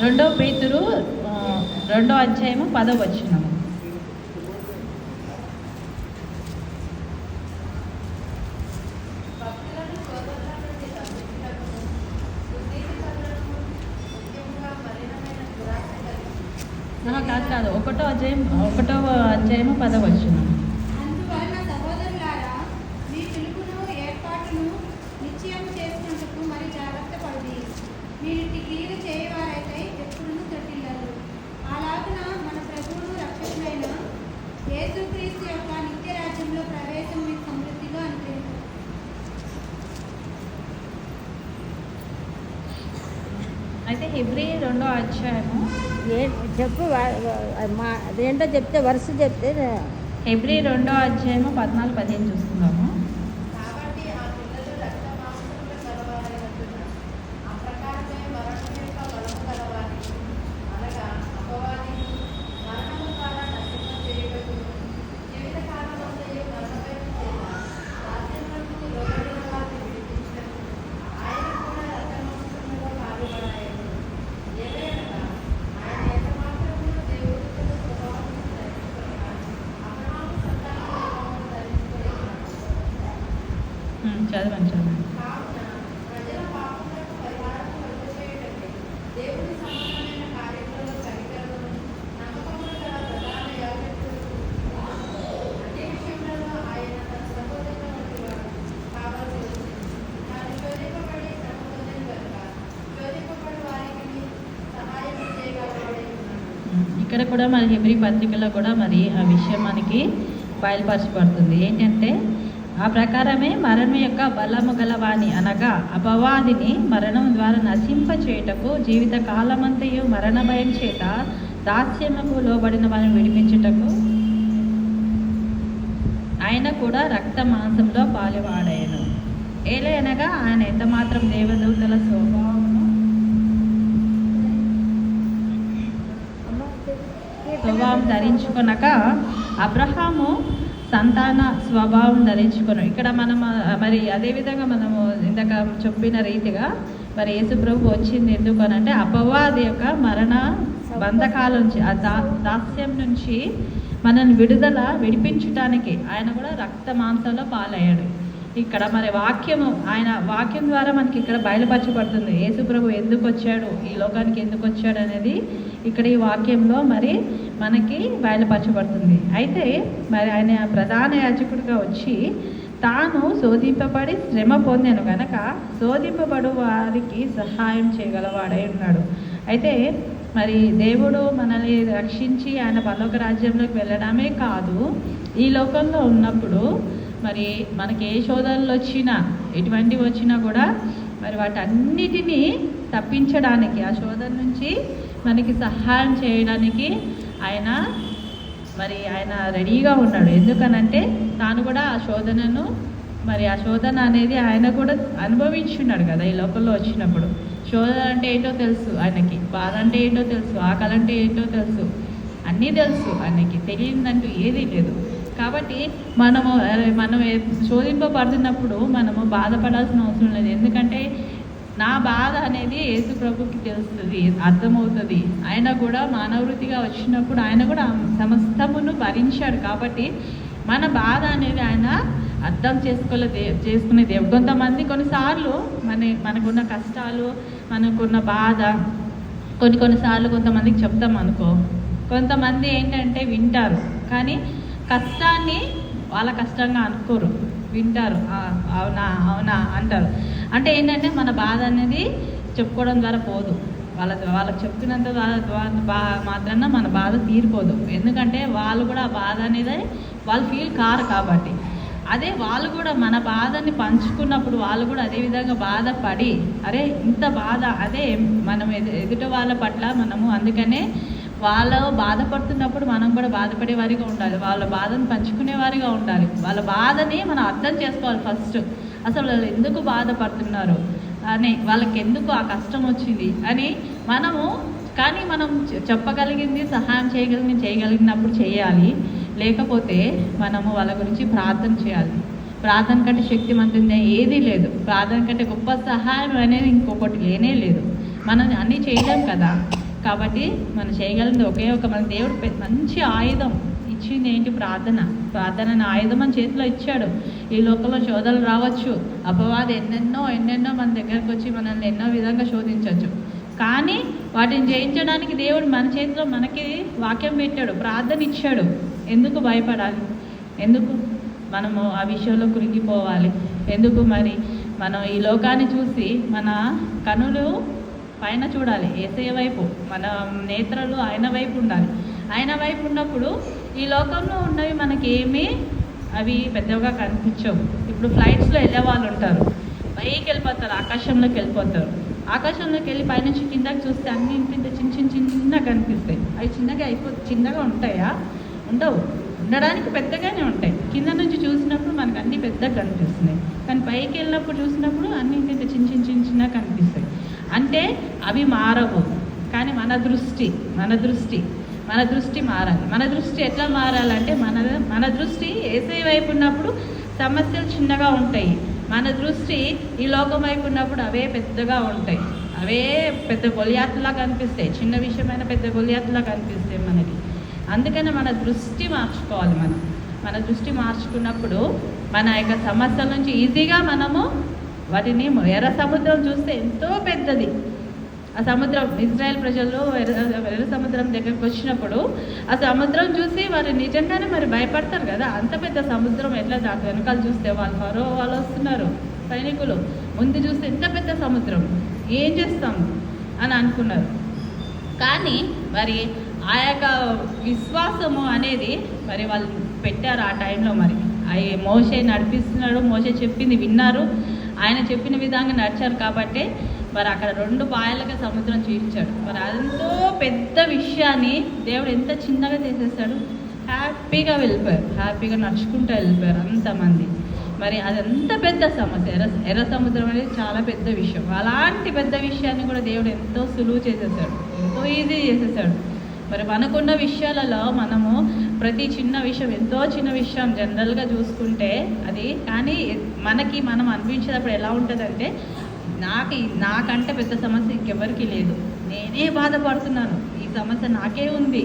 2 పేతురు 2వ అధ్యాయము 10వ వచనము. కాదు 1వ అధ్యాయము 10వ వచనం. అందువలన సహోదరులారా, మీ పిలుపును ఏర్పాటును నిశ్చయం చేసుకున్నప్పుడు మరి జాగ్రత్త పడి మీరు క్రియలు చేయవారైతే ఎప్పుడూ తట్టిల్లారు. అలాగున మన ప్రభువును రక్షకుడైన యేసుక్రీస్తు యొక్క నిత్య రాజ్యంలో ప్రవేశం మీకు సమృద్ధిగా అనుగ్రహించారు. అయితే హెబ్రీ 2వ అధ్యాయము చెప్పు, అదేంటో చెప్తే వరుస చెప్తే. హెబ్రీ 2వ అధ్యాయము 14-15 చూస్తున్నాము. కాబట్టి ఆ పిల్లలు రక్త మాంసముల కలవారైనట్టున ఆ ప్రకారమే మరణం యొక్క బలము కలవాలి, అనగా అపవాది మరణము ద్వారా నశింప చేయబడును. జీవిత కాలమంతయు మరణమైన చేత రాజ్యములకు లోబడిన వారిని విడిపించినట్టు ఆయన కూడా రక్త మాంసములలో పాలుపడాయను. ఏలయనగా ఆయన ఎంత మాత్రమును దేవుడితో స్వభావమును ధరించుకొనక అబ్రహాము సంతాన స్వభావమును ధరించుకొని చదవండి. కావున ప్రజల పాపములకు పరిహారము కలుగజేయుటకై దేవుని సమానమైన కార్యములలో కనికరమును నమ్మకమును గల ప్రధాన యాజకులకు అన్ని విషయములలో ఆయన తన సహోదరుల వంటివాడు కావాల్సి వచ్చింది. తాను శోధింపబడి శ్రమ పొందిన కనుక శోధింపబడు వారికి సహాయం చేయగలవాడై ఉన్నాడు. ఇక్కడ కూడా మరి హెబ్రీ పత్రికలో కూడా మరి ఆ విషయం మనకి బయలుపరచబడుతుంది. ఏంటంటే ఆ ప్రకారమే మరణం యొక్క బలము గలవాణి అనగా అపవాదిని మరణం ద్వారా నశింప చేయుటకు జీవిత కాలమంతయు మరణ భయం చేత దాస్యముకు లోబడిన వారిని విడిపించుటకు ఆయన కూడా రక్త మాంసంలో పాలువాడాయను. ఏలయనగా ఆయన ఎంత మాత్రం దేవదూతల స్వభావం ధరించుకొనక అబ్రహాము సంతాన స్వభావం ధరించుకున్నాం. ఇక్కడ మనం మరి అదేవిధంగా మనము ఇందాక చెప్పిన రీతిగా మరి యేసుప్రభు వచ్చింది ఎందుకు అని అంటే అపవాది యొక్క మరణ బంధకాల నుంచి ఆ దాస్యం నుంచి మనల్ని విడిపించటానికి ఆయన కూడా రక్త మాంసంలో పాలయ్యాడు. ఇక్కడ మరి ఆయన వాక్యం ద్వారా మనకి ఇక్కడ బయలుపరచబడుతుంది. యేసుప్రభు ఎందుకు వచ్చాడు, ఈ లోకానికి ఎందుకు వచ్చాడు అనేది ఇక్కడ ఈ వాక్యంలో మరి మనకి బయలుపరచబడుతుంది. అయితే మరి ఆయన ప్రధాన యాజకుడిగా వచ్చి తాను శోధింపబడి శ్రమ పొందాను కనుక శోధింపబడు వారికి సహాయం చేయగలవాడై ఉన్నాడు. అయితే మరి దేవుడు మనల్ని రక్షించి ఆయన పరలోక రాజ్యంలోకి వెళ్ళడమే కాదు, ఈ లోకంలో ఉన్నప్పుడు మరి మనకి ఏ శోధనలు వచ్చినా ఎటువంటివి వచ్చినా కూడా మరి వాటన్నిటినీ తప్పించడానికి ఆ శోధన నుంచి మనకి సహాయం చేయడానికి ఆయన రెడీగా ఉన్నాడు. ఎందుకనంటే తాను కూడా ఆ శోధనను ఆ శోధన అనేది ఆయన కూడా అనుభవించున్నాడు కదా ఈ లోకంలో వచ్చినప్పుడు. శోధన అంటే ఏంటో తెలుసు ఆయనకి, బాధ అంటే ఏంటో తెలుసు, ఆకలి అంటే ఏంటో తెలుసు, అన్నీ తెలుసు ఆయనకి, తెలియదంటూ ఏదీ లేదు. కాబట్టి మనం శోధింపబడుతున్నప్పుడు మనము బాధపడాల్సిన అవసరం లేదు. ఎందుకంటే నా బాధ అనేది యేసు ప్రభుకి తెలుస్తుంది, అర్థమవుతుంది. ఆయన కూడా మానవృతిగా వచ్చినప్పుడు ఆయన కూడా సమస్తమును భరించాడు. కాబట్టి మన బాధ అనేది ఆయన అర్థం చేసుకునే దేవుడు. కొంతమంది కొన్నిసార్లు మనకున్న కష్టాలు, మనకున్న బాధ కొన్నిసార్లు కొంతమందికి చెప్తాం అనుకో, కొంతమంది ఏంటంటే వింటారు కానీ కష్టాన్ని వాళ్ళ కష్టంగా అనుకోరు, వింటారు, అవునా అవునా అంటారు. అంటే ఏంటంటే మన బాధ అనేది చెప్పుకోవడం ద్వారా పోదు, వాళ్ళకి చెప్పినంత మాత్రాన మన బాధ తీరిపోదు. ఎందుకంటే వాళ్ళు కూడా ఆ బాధ అనేది వాళ్ళు ఫీల్ కారు కాబట్టి. అదే వాళ్ళు కూడా మన బాధని పంచుకున్నప్పుడు వాళ్ళు కూడా అదే విధంగా బాధపడి అరే ఇంత బాధ, అదే మనం ఎదుటి వాళ్ళ పట్ల మనము అందుకనే వాళ్ళు బాధపడుతున్నప్పుడు మనం కూడా బాధపడే వారిగా ఉండాలి, వాళ్ళ బాధను పంచుకునే వారిగా ఉండాలి. వాళ్ళ బాధని మనం అర్థం చేసుకోవాలి ఫస్ట్. అసలు వాళ్ళు ఎందుకు బాధపడుతున్నారు అని, వాళ్ళకి ఎందుకు ఆ కష్టం వచ్చింది అని మనం చెప్పగలిగింది, సహాయం చేయగలిగినప్పుడు చేయాలి. లేకపోతే మనము వాళ్ళ గురించి ప్రార్థన చేయాలి. ప్రార్థన కంటే శక్తివంతంగా ఏదీ లేదు. ప్రార్థన కంటే గొప్ప సహాయం అనేది ఇంకొకటి లేనే లేదు. మనం అన్నీ చేయలేం కదా. కాబట్టి మనం చేయగలిగింది ఒకే ఒక మన దేవుడు మంచి ఆయుధం ఇచ్చింది ఏంటి? ప్రార్థన అనే ఆయుధం మన చేతిలో ఇచ్చాడు. ఈ లోకంలో శోధనలు రావచ్చు, అపవాది ఎన్నెన్నో మన దగ్గరకు వచ్చి మనల్ని ఎన్నో విధంగా శోధించవచ్చు. కానీ వాటిని జయించడానికి దేవుడు మన చేతిలో మనకి వాక్యం పెట్టాడు, ప్రార్థన ఇచ్చాడు. ఎందుకు భయపడాలి? ఎందుకు మనము ఆ విషయంలో కురింగిపోవాలి? ఎందుకు మరి మనం ఈ లోకాన్ని చూసి మన కనులు పైన చూడాలి, యేసయ్య వైపు, మన నేత్రాలు ఆయన వైపు ఉండాలి. ఆయన వైపు ఉన్నప్పుడు ఈ లోకంలో ఉన్నవి మనకేమీ అవి పెద్దగా కనిపించవు. ఇప్పుడు ఫ్లైట్స్లో వెళ్ళే వాళ్ళు ఉంటారు, పైకి వెళ్ళిపోతారు, ఆకాశంలోకి వెళ్ళిపోతారు. ఆకాశంలోకి వెళ్ళి పైనుంచి కిందకి చూస్తే అన్ని ఇంత చిన్నగా కనిపిస్తాయి. అవి చిన్నగా ఉంటాయా? ఉండవు. ఉండడానికి పెద్దగానే ఉంటాయి. కింద నుంచి చూసినప్పుడు మనకు అన్నీ పెద్దగా కనిపిస్తున్నాయి. కానీ పైకి వెళ్ళినప్పుడు చూసినప్పుడు అన్ని ఇంత చిన్నగా కనిపిస్తాయి. అంటే అవి మారవు. కానీ మన దృష్టి మారాలి. మన దృష్టి ఎట్లా మారాలంటే మన దృష్టి యేసయ్య వైపు ఉన్నప్పుడు సమస్యలు చిన్నగా ఉంటాయి. మన దృష్టి ఈ లోకం వైపు ఉన్నప్పుడు అవే పెద్దగా ఉంటాయి. అవే పెద్ద గొలియాతులా కనిపిస్తాయి. చిన్న విషయమైన పెద్ద గొలియాతులా కనిపిస్తాయి మనకి. అందుకని మన దృష్టి మార్చుకోవాలి. మన దృష్టి మార్చుకున్నప్పుడు మన యొక్క సమస్యల నుంచి ఈజీగా మనము వాటిని, ఎర్ర సముద్రం చూస్తే ఎంతో పెద్దది. ఆ సముద్రం, ఇజ్రాయెల్ ప్రజలు ఎర్ర సముద్రం దగ్గరికి వచ్చినప్పుడు ఆ సముద్రం చూసి వారు నిజంగానే మరి భయపడతారు కదా. అంత పెద్ద సముద్రం ఎట్లా దాకా వెనకాల చూస్తే వాళ్ళు వస్తున్నారు సైనికులు, ముందు చూస్తే ఎంత పెద్ద సముద్రం, ఏం చేస్తాము అని అనుకున్నారు. కానీ మరి ఆ యొక్క విశ్వాసము అనేది మరి వాళ్ళు పెట్టారు ఆ టైంలో. మరి మోషే నడిపిస్తున్నాడు, మోషే చెప్పింది విన్నారు, ఆయన చెప్పిన విధంగా నడిచారు. కాబట్టి మరి అక్కడ 2 పాయలుగా సముద్రం చీల్చాడు. మరి ఎంతో పెద్ద విషయాన్ని దేవుడు ఎంత చిన్నగా చేసేసాడు. హ్యాపీగా వెళ్ళిపోయారు, హ్యాపీగా నడుచుకుంటూ వెళ్ళిపోయారు అంతమంది. మరి అదంత పెద్ద సమస్య. ఎర్ర సముద్రం అనేది చాలా పెద్ద విషయం. అలాంటి పెద్ద విషయాన్ని కూడా దేవుడు ఎంతో సులువు చేసేసాడు, ఎంతో ఈజీ చేసేసాడు. మరి మనకున్న విషయాలలో మనము ప్రతి చిన్న విషయం, ఎంతో చిన్న విషయం జనరల్గా చూసుకుంటే అది, కానీ మనం అనిపించేటప్పుడు ఎలా ఉంటుందంటే, నాకంటే పెద్ద సమస్య ఇంకెవరికి లేదు, నేనే బాధపడుతున్నాను, ఈ సమస్య నాకే ఉంది,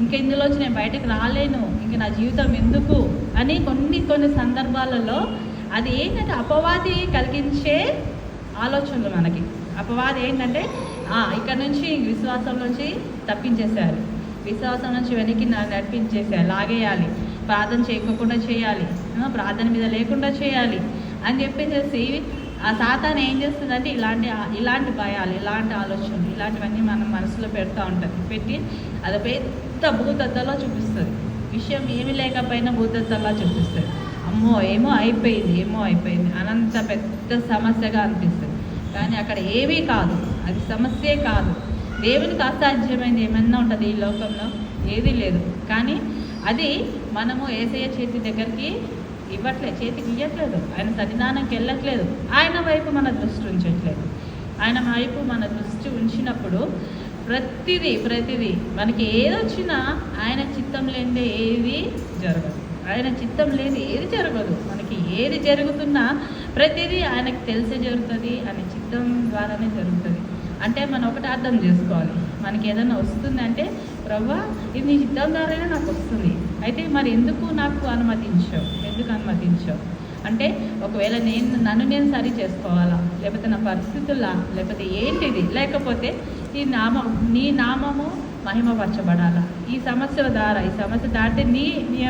ఇంకా ఇందులోంచి నేను బయటకు రాలేను, ఇంకా నా జీవితం ఎందుకు అని కొన్ని సందర్భాలలో అది ఏంటంటే అపవాది కలిగించే ఆలోచనలు. మనకి అపవాది ఏంటంటే ఇక్కడ నుంచి విశ్వాసం నుంచి తప్పించేసేయాలి, విశ్వాసం నుంచి వెనక్కి నడిపించేసేయాలి, లాగేయాలి, ప్రార్థన చేయకుండా చేయాలి, ప్రార్థన మీద లేకుండా చేయాలి అని చెప్పేసి ఆ సాతాను ఏం చేస్తుందంటే ఇలాంటి భయాలు, ఇలాంటి ఆలోచనలు, ఇలాంటివన్నీ మనం మనసులో పెట్టి అది పెద్ద భూతద్దలా చూపిస్తుంది. విషయం ఏమి లేకపోయినా భూతద్దలా చూపిస్తుంది. ఏమో అయిపోయింది అనంత పెద్ద సమస్యగా అనిపిస్తుంది. కానీ అక్కడ ఏమీ కాదు, అది సమస్యే కాదు. దేవునికి అసాధ్యమైంది ఏమన్నా ఉంటుంది ఈ లోకంలో? ఏదీ లేదు. కానీ అది మనము యేసయ్య చేతి దగ్గరికి చేతికి ఇవ్వట్లేదు, ఆయన సన్నిధానంకి వెళ్ళట్లేదు, ఆయన వైపు మన దృష్టి ఉంచట్లేదు. ఆయన వైపు మన దృష్టి ఉంచినప్పుడు ప్రతిదీ మనకి ఏదొచ్చినా ఆయన చిత్తం లేనిదే ఏది జరగదు. ఆయన చిత్తం లేని ఏది జరగదు. మనకి ఏది జరుగుతున్నా ప్రతిదీ ఆయనకు తెలిసే జరుగుతుంది, ఆయన చిత్తం ద్వారానే జరుగుతుంది. అంటే మనం ఒకటి అర్థం చేసుకోవాలి, మనకి ఏదైనా వస్తుందంటే ప్రభువా ఇది నీ చిత్తం ద్వారానే నాకు వస్తుంది, అయితే మరి ఎందుకు అనుమతించావు అంటే ఒకవేళ నన్ను నేను సరి చేసుకోవాలా, లేకపోతే నా పరిస్థితుల్లా, లేకపోతే ఏంటిది, లేకపోతే నీ నామము మహిమపరచబడాలా, ఈ సమస్యల ద్వారా, ఈ సమస్య దాటి నీ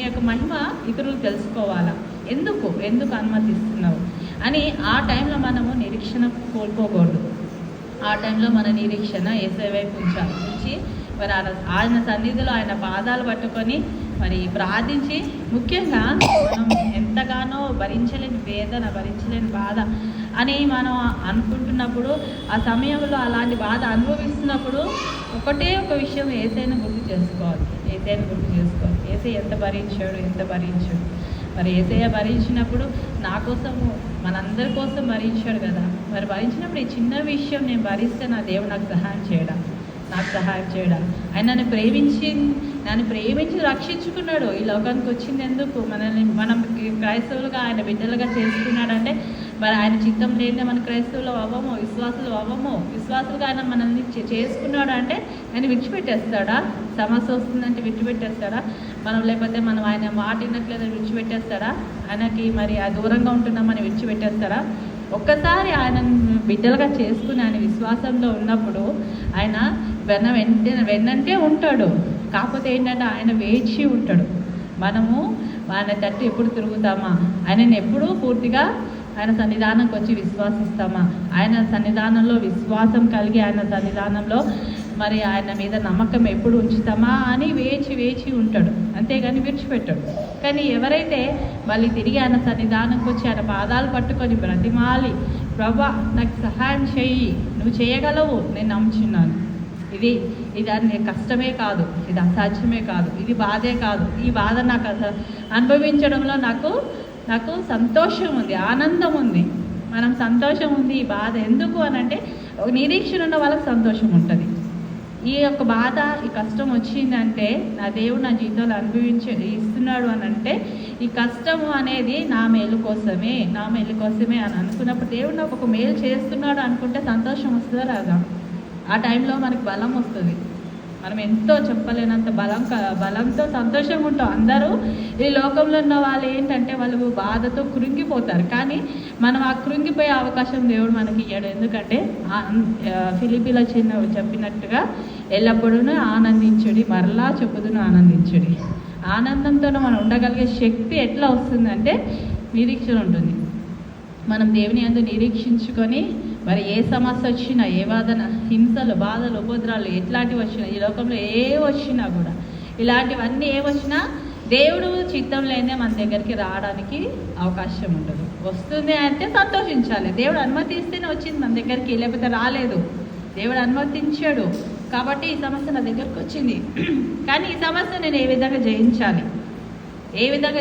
యొక్క మహిమ ఇతరులు తెలుసుకోవాలా, ఎందుకు అనుమతిస్తున్నావు అని ఆ టైంలో మనము నిరీక్షణ కోల్పోకూడదు. ఆ టైంలో మన నిరీక్షణ యేసయ్య వైపు ఉంచి మరి ఆయన సన్నిధిలో ఆయన పాదాలు పట్టుకొని మరి ప్రార్థించి, ముఖ్యంగా మనం ఎంతగానో భరించలేని వేదన, భరించలేని బాధ అని మనం అనుకుంటున్నప్పుడు, ఆ సమయంలో అలాంటి బాధ అనుభవిస్తున్నప్పుడు ఒకటే ఒక విషయం యేసయ్యను గుర్తు చేసుకోవాలి. యేసయ్య ఎంత భరించాడు. మరి యేసయ్య భరించినప్పుడు నా కోసము, మనందరి కోసం భరించాడు కదా. మరి భరించినప్పుడు ఈ చిన్న విషయం నేను భరిస్తే నా దేవుడు నాకు సహాయం చేయడా, ఆయన నన్ను ప్రేమించి రక్షించుకున్నాడు. ఈ లోకానికి వచ్చింది ఎందుకు? మనం క్రైస్తవులుగా ఆయన బిడ్డలుగా చేసుకున్నాడంటే మరి ఆయన చిత్తం లేనిదే మన క్రైస్తవులు అవ్వము, విశ్వాసులు అవ్వము. విశ్వాసులుగా ఆయన మనల్ని చేసుకున్నాడు అంటే ఆయన విడిచిపెట్టేస్తాడా? సమస్య వస్తుందంటే విడిచిపెట్టేస్తాడా? మనం లేకపోతే మనం ఆయన మాట వినట్లేదని విడిచిపెట్టేస్తాడా? ఆయనకి మరి ఆ దూరంగా ఉంటున్నామని విడిచిపెట్టేస్తాడా? ఒక్కసారి ఆయన బిడ్డలుగా చేసుకుని ఆయన విశ్వాసంలో ఉన్నప్పుడు ఆయన వెన్నంటే ఉంటాడు. కాకపోతే ఏంటంటే ఆయన వేచి ఉంటాడు. మనము ఆయన తట్టు ఎప్పుడు తిరుగుతామా? ఆయనని ఎప్పుడు పూర్తిగా ఆయన సన్నిధానంకి వచ్చి విశ్వాసిస్తామా? ఆయన సన్నిధానంలో విశ్వాసం కలిగి ఆయన సన్నిధానంలో మరి ఆయన మీద నమ్మకం ఎప్పుడు ఉంచుతామా అని వేచి ఉంటాడు, అంతేగాని విడిచిపెట్టాడు. కానీ ఎవరైతే మళ్ళీ తిరిగి ఆయన సన్నిధానంకి వచ్చి ఆయన పాదాలు పట్టుకొని బ్రతిమాలి, ప్రభా నాకు సహాయం చెయ్యి, నువ్వు చేయగలవు, నేను నమ్ముచున్నాను, ఇది అది కష్టమే కాదు, ఇది అసాధ్యమే కాదు, ఇది బాధే కాదు, ఈ బాధ నాకు అనుభవించడంలో నాకు సంతోషం ఉంది, ఆనందం ఉంది. మనం సంతోషం ఉంది, ఈ బాధ ఎందుకు అని అంటే నిరీక్షణ ఉన్న వాళ్ళకి సంతోషం ఉంటుంది. ఈ యొక్క బాధ, ఈ కష్టం వచ్చిందంటే నా దేవుడు నా జీవితంలో ఇస్తున్నాడు అని అంటే ఈ కష్టము అనేది నా మేలు కోసమే అని అనుకున్నప్పుడు దేవుడు నాకు ఒక మేలు చేస్తున్నాడు అనుకుంటే సంతోషం వస్తుందా రాదా? ఆ టైంలో మనకి బలం వస్తుంది. మనం ఎంతో చెప్పలేనంత బలంతో సంతోషంగా ఉంటాం. అందరూ ఈ లోకంలో ఉన్న వాళ్ళు ఏంటంటే వాళ్ళు బాధతో కృంగిపోతారు, కానీ మనం ఆ కృంగిపోయే అవకాశం దేవుడు మనకి ఇయ్యాడు. ఎందుకంటే ఫిలిప్పీలో చెప్పినట్టుగా ఎల్లప్పుడూ ఆనందించుడి, మరలా చెప్పుదును ఆనందించుడి. ఆనందంతో మనం ఉండగలిగే శక్తి ఎట్లా వస్తుందంటే నిరీక్షణ ఉంటుంది. మనం దేవుని యందు నిరీక్షించుకొని మరి ఏ సమస్య వచ్చినా, ఏ వాదన, హింసలు, బాధలు, ఉపద్రాలు ఎట్లాంటివి వచ్చినా, ఈ లోకంలో ఏ వచ్చినా కూడా, ఇలాంటివన్నీ ఏ వచ్చినా దేవుడు చిత్తం లేదే మన దగ్గరికి రావడానికి అవకాశం ఉండదు. వస్తుంది అంటే సంతోషించాలి. దేవుడు అనుమతిస్తేనే వచ్చింది మన దగ్గరికి, లేకపోతే రాలేదు. దేవుడు అనుమతించాడు కాబట్టి ఈ సమస్య నా దగ్గరికి వచ్చింది. కానీ ఈ సమస్య నేను ఏ విధంగా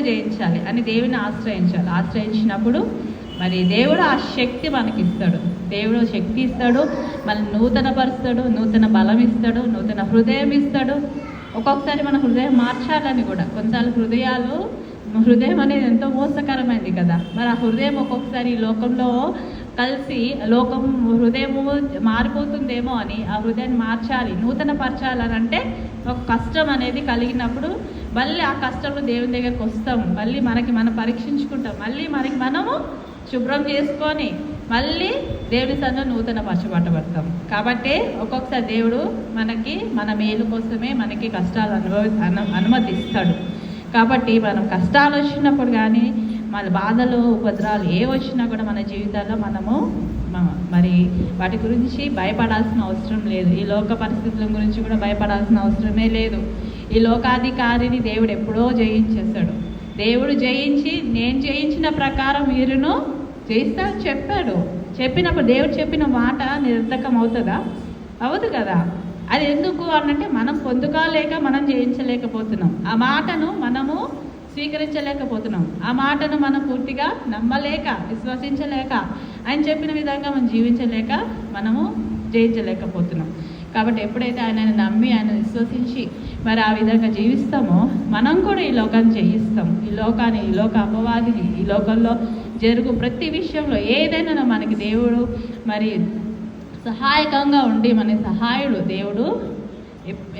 జయించాలి అని దేవుని ఆశ్రయించినప్పుడు మరి దేవుడు ఆ శక్తి మనకి ఇస్తాడు. దేవుడు శక్తి ఇస్తాడు, మనల్ని నూతనపరుస్తాడు, నూతన బలం ఇస్తాడు, నూతన హృదయం ఇస్తాడు. ఒక్కొక్కసారి మన హృదయం మార్చాలని కూడా, కొన్నిసార్లు హృదయం అనేది ఎంతో మోసకరమైంది కదా. మరి ఆ హృదయం ఒక్కొక్కసారి ఈ లోకంలో కలిసి హృదయము మారిపోతుందేమో అని ఆ హృదయాన్ని మార్చాలి, నూతనపరచాలని అంటే ఒక కష్టం అనేది కలిగినప్పుడు మళ్ళీ ఆ కష్టంలో దేవుని దగ్గరికి వస్తాము, మళ్ళీ మనం పరీక్షించుకుంటాం, మళ్ళీ మనము శుభ్రం చేసుకొని మళ్ళీ దేవుని సన్నిధిలో నూతన పరచబడతాం. కాబట్టి ఒక్కొక్కసారి దేవుడు మన మేలు కోసమే మనకి కష్టాలు అనుమతిస్తాడు. కాబట్టి మనం కష్టాలు వచ్చినప్పుడు కానీ, మన బాధలు, ఉపద్రవాలు ఏ వచ్చినా కూడా మన జీవితాల్లో మనము మరి వాటి గురించి భయపడాల్సిన అవసరం లేదు. ఈ లోక పరిస్థితుల గురించి కూడా భయపడాల్సిన అవసరమే లేదు. ఈ లోకాధికారిని దేవుడు ఎప్పుడో జయించేశాడు. దేవుడు జయించి, నేను జయించిన ప్రకారం వీరును జయిస్తాను చెప్పాడు. చెప్పినప్పుడు దేవుడు చెప్పిన మాట నిరర్థకం అవుతుందా? అవదు కదా. అది ఎందుకు అనంటే మనం పొందుకోలేక మనం జయించలేకపోతున్నాం, ఆ మాటను మనము స్వీకరించలేకపోతున్నాం, ఆ మాటను మనం పూర్తిగా నమ్మలేక, విశ్వసించలేక, ఆయన చెప్పిన విధంగా మనం జీవించలేక మనము జయించలేకపోతున్నాం. కాబట్టి ఎప్పుడైతే ఆయన నమ్మి, ఆయన విశ్వసించి మరి ఆ విధంగా జీవిస్తామో మనం కూడా ఈ లోకాన్ని జయిస్తాం. ఈ లోక అపవాదిని, ఈ లోకంలో జరుగు ప్రతి విషయంలో ఏదైనా మనకి దేవుడు మరి సహాయకంగా ఉండి, మన సహాయుడు దేవుడు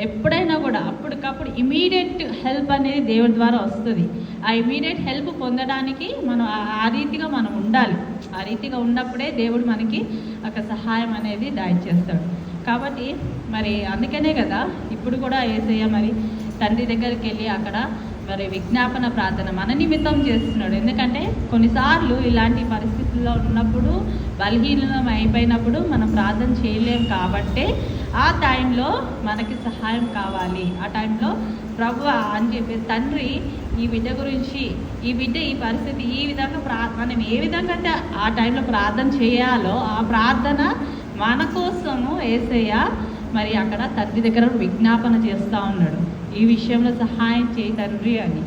ఎప్పుడైనా కూడా అప్పటికప్పుడు ఇమీడియట్ హెల్ప్ అనేది దేవుడి ద్వారా వస్తుంది. ఆ ఇమీడియట్ హెల్ప్ పొందడానికి మనం ఆ రీతిగా మనం ఉండాలి. ఆ రీతిగా ఉన్నప్పుడే దేవుడు మనకి ఒక సహాయం అనేది దయచేస్తాడు. కాబట్టి మరి అందుకనే కదా ఇప్పుడు కూడా యేసయ్య మరి తండ్రి దగ్గరికి వెళ్ళి అక్కడ మరి విజ్ఞాపన ప్రార్థన మన నిమిత్తం చేస్తున్నాడు. ఎందుకంటే కొన్నిసార్లు ఇలాంటి పరిస్థితుల్లో ఉన్నప్పుడు, బలహీనం అయిపోయినప్పుడు మనం ప్రార్థన చేయలేము. కాబట్టి ఆ టైంలో మనకి సహాయం కావాలి. ఆ టైంలో ప్రభువా అని చెప్పి తండ్రి ఈ బిడ్డ గురించి, ఈ పరిస్థితి ఈ విధంగా మనం ఏ విధంగా అయితే ఆ టైంలో ప్రార్థన చేయాలో ఆ ప్రార్థన మన కోసము యేసయ్య మరి అక్కడ తండ్రి దగ్గర విజ్ఞాపన చేస్తూ ఉన్నాడు, ఈ విషయంలో సహాయం చేయి తండ్రి అని.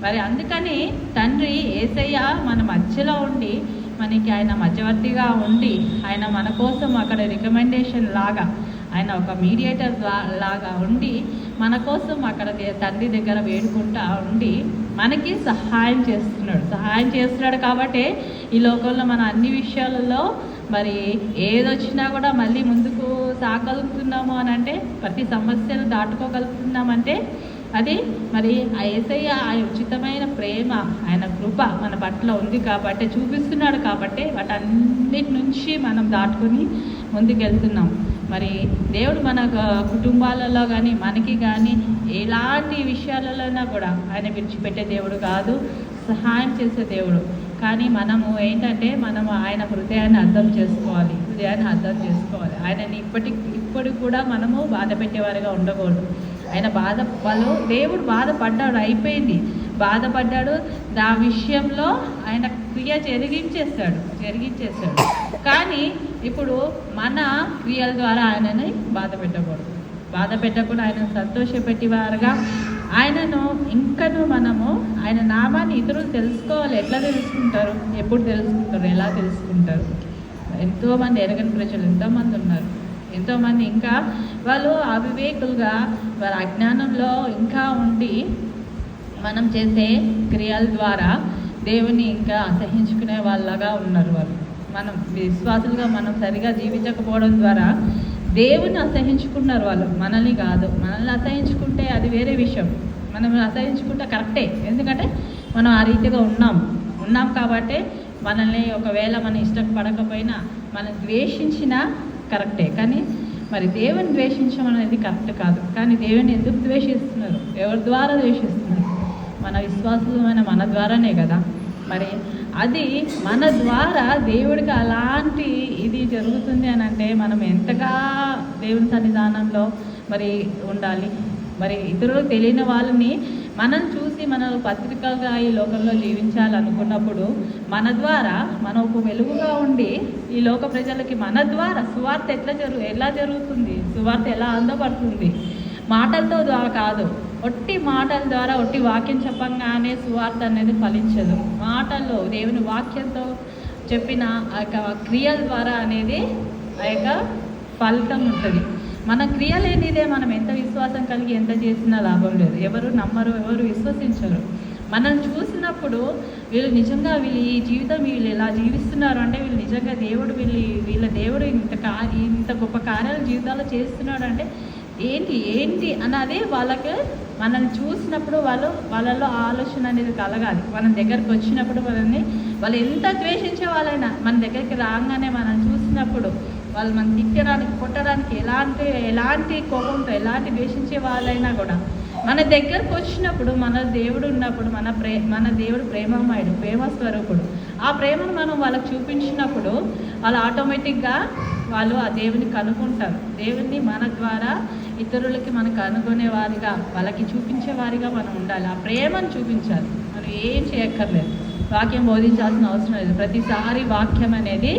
మరి అందుకని తండ్రి యేసయ్య మన మధ్యలో ఉండి, మనకి ఆయన మధ్యవర్తిగా ఉండి, ఆయన మన కోసం అక్కడ రికమెండేషన్ లాగా ఆయన ఒక మీడియేటర్ లాగా ఉండి మన కోసం అక్కడ తండ్రి దగ్గర వేడుకుంటా ఉండి మనకి సహాయం చేస్తున్నాడు కాబట్టి ఈ లోకంలో మన అన్ని విషయాలలో మరి ఏదొచ్చినా కూడా మళ్ళీ ముందుకు సాగలుగుతున్నాము అని అంటే, ప్రతి సమస్యను దాటుకోగలుగుతున్నామంటే అది మరి ఆ యేసయ్య ఆ ఉచితమైన ప్రేమ, ఆయన కృప మన పట్ల ఉంది కాబట్టి, చూపిస్తున్నాడు కాబట్టి వాటన్నిటి నుంచి మనం దాటుకొని ముందుకెళ్తున్నాం. మరి దేవుడు మన కుటుంబాలలో కానీ మనకి కానీ ఎలాంటి విషయాలలోనా కూడా ఆయన విడిచిపెట్టే దేవుడు కాదు, సహాయం చేసే దేవుడు. కానీ మనము ఏంటంటే మనము ఆయన హృదయాన్ని అర్థం చేసుకోవాలి. ఆయనని ఇప్పటికి కూడా మనము బాధ పెట్టేవారిగా ఉండకూడదు. ఆయన వాళ్ళు దేవుడు బాధపడ్డాడు, అయిపోయింది, బాధపడ్డాడు. ఆ విషయంలో ఆయన క్రియ జరిగించేస్తాడు. కానీ ఇప్పుడు మన క్రియల ద్వారా ఆయనని బాధ పెట్టకూడదు. ఆయనను సంతోషపెట్టేవారుగా ఆయనను ఇంకను మనము ఆయన నామాన్ని ఇతరులు తెలుసుకోవాలి. ఎట్లా తెలుసుకుంటారు, ఎప్పుడు తెలుసుకుంటారు, ఎలా తెలుసుకుంటారు? ఎంతోమంది ఎరగని ప్రజలు ఎంతోమంది ఉన్నారు. ఎంతోమంది ఇంకా వాళ్ళు అవివేకులుగా వారి అజ్ఞానంలో ఇంకా ఉండి మనం చేసే క్రియల ద్వారా దేవుని ఇంకా అసహించుకునే వాళ్ళగా ఉన్నారు. మనం విశ్వాసులుగా మనం సరిగా జీవించకపోవడం ద్వారా దేవుని అసహించుకున్నారు వాళ్ళు, మనల్ని కాదు. మనల్ని అసహించుకుంటే అది వేరే విషయం. మనం అసహించుకుంటే కరెక్టే, ఎందుకంటే మనం ఆ రీతిగా ఉన్నాం కాబట్టి మనల్ని ఒకవేళ మన ఇష్టం పడకపోయినా మనం ద్వేషించినా కరెక్టే. కానీ మరి దేవుని ద్వేషించడం అనేది కరెక్ట్ కాదు. కానీ దేవుని ఎందుకు ద్వేషిస్తున్నారు? ఎవరి ద్వారా ద్వేషిస్తున్నారు? మన విశ్వాసమైన మన ద్వారానే కదా. మరి అది మన ద్వారా దేవుడికి అలాంటి ఇది జరుగుతుంది అని అంటే మనం ఎంతగా దేవుని సన్నిధానంలో మరి ఉండాలి. మరి ఇతరులు తెలియని వాళ్ళని మనం చూసి మన పత్రికగా ఈ లోకంలో జీవించాలనుకున్నప్పుడు మన ద్వారా మనం ఒక వెలుగుగా ఉండి ఈ లోక ప్రజలకి మన ద్వారా సువార్త ఎలా జరుగుతుంది, సువార్త ఎలా అందపడుతుంది? మాటలతో ద్వారా కాదు, ఒట్టి మాటల ద్వారా, ఒట్టి వాక్యం చెప్పంగానే సువార్త అనేది ఫలించదు. మాటల్లో దేవుని వాక్యంతో చెప్పిన ఆ యొక్క క్రియల ద్వారా అనేది ఆ యొక్క ఫలితం ఉంటుంది. మన క్రియ లేనిదే మనం ఎంత విశ్వాసం కలిగి ఎంత చేసినా లాభం లేదు. ఎవరు నమ్మరు, ఎవరు విశ్వసించరు. మనం చూసినప్పుడు వీళ్ళు నిజంగా ఈ జీవితం వీళ్ళు ఎలా జీవిస్తున్నారు అంటే వీళ్ళు నిజంగా వీళ్ళ దేవుడు ఇంత గొప్ప కార్యాలు జీవితాల్లో చేస్తున్నాడు అంటే ఏంటి అన్నది వాళ్ళకి మనల్ని చూసినప్పుడు వాళ్ళలో ఆలోచన అనేది కలగాలి. మన దగ్గరికి వచ్చినప్పుడు వాళ్ళు ఎంత ద్వేషించే వాళ్ళైనా మన దగ్గరికి రాగానే మనం చూసినప్పుడు వాళ్ళు మనం తిట్టడానికి, కొట్టడానికి ఎలాంటి కోపంతో, ఎలాంటి ద్వేషించే వాళ్ళైనా కూడా మన దగ్గరకు వచ్చినప్పుడు, మన దేవుడు ఉన్నప్పుడు, మన దేవుడు ప్రేమమయుడు, ప్రేమ స్వరూపుడు. ఆ ప్రేమను మనం వాళ్ళకి చూపించినప్పుడు వాళ్ళు ఆటోమేటిక్గా వాళ్ళు ఆ దేవుని కనుక్కుంటారు. దేవుని మన ద్వారా ఇతరులకి మనకు కనుగొనే వారిగా, వాళ్ళకి చూపించే వారిగా మనం ఉండాలి. ఆ ప్రేమను చూపించాలి. మనం ఏం చేయక్కర్లేదు, వాక్యం బోధించాల్సిన అవసరం లేదు. ప్రతిసారి వాక్యం అనేది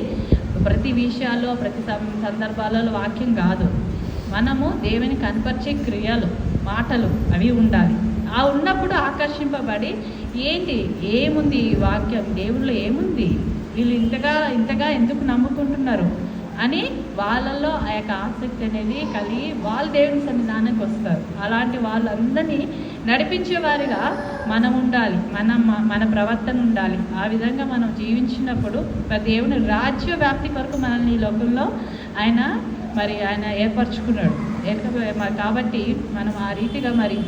ప్రతి విషయాల్లో, ప్రతి సందర్భాలలో వాక్యం కాదు. మనము దేవుని కనపరిచే క్రియలు, మాటలు అవి ఉండాలి. ఆ ఉన్నప్పుడు ఆకర్షింపబడి ఏముంది ఈ వాక్యం, దేవుళ్ళు ఏముంది, వీళ్ళు ఇంతగా ఎందుకు నమ్ముకుంటున్నారు అని వాళ్ళల్లో ఆ యొక్క ఆసక్తి అనేది కలిగి వాళ్ళు దేవుని సన్నిధానానికి వస్తారు. అలాంటి వాళ్ళందరినీ నడిపించేవారిగా మనం ఉండాలి, మన ప్రవర్తన ఉండాలి. ఆ విధంగా మనం జీవించినప్పుడు దేవుని రాజ్య వ్యాప్తి కొరకు మనల్ని ఈ లోకంలో ఆయన ఏర్పరచుకున్నాడు. కాబట్టి మనం ఆ రీతిగా మరి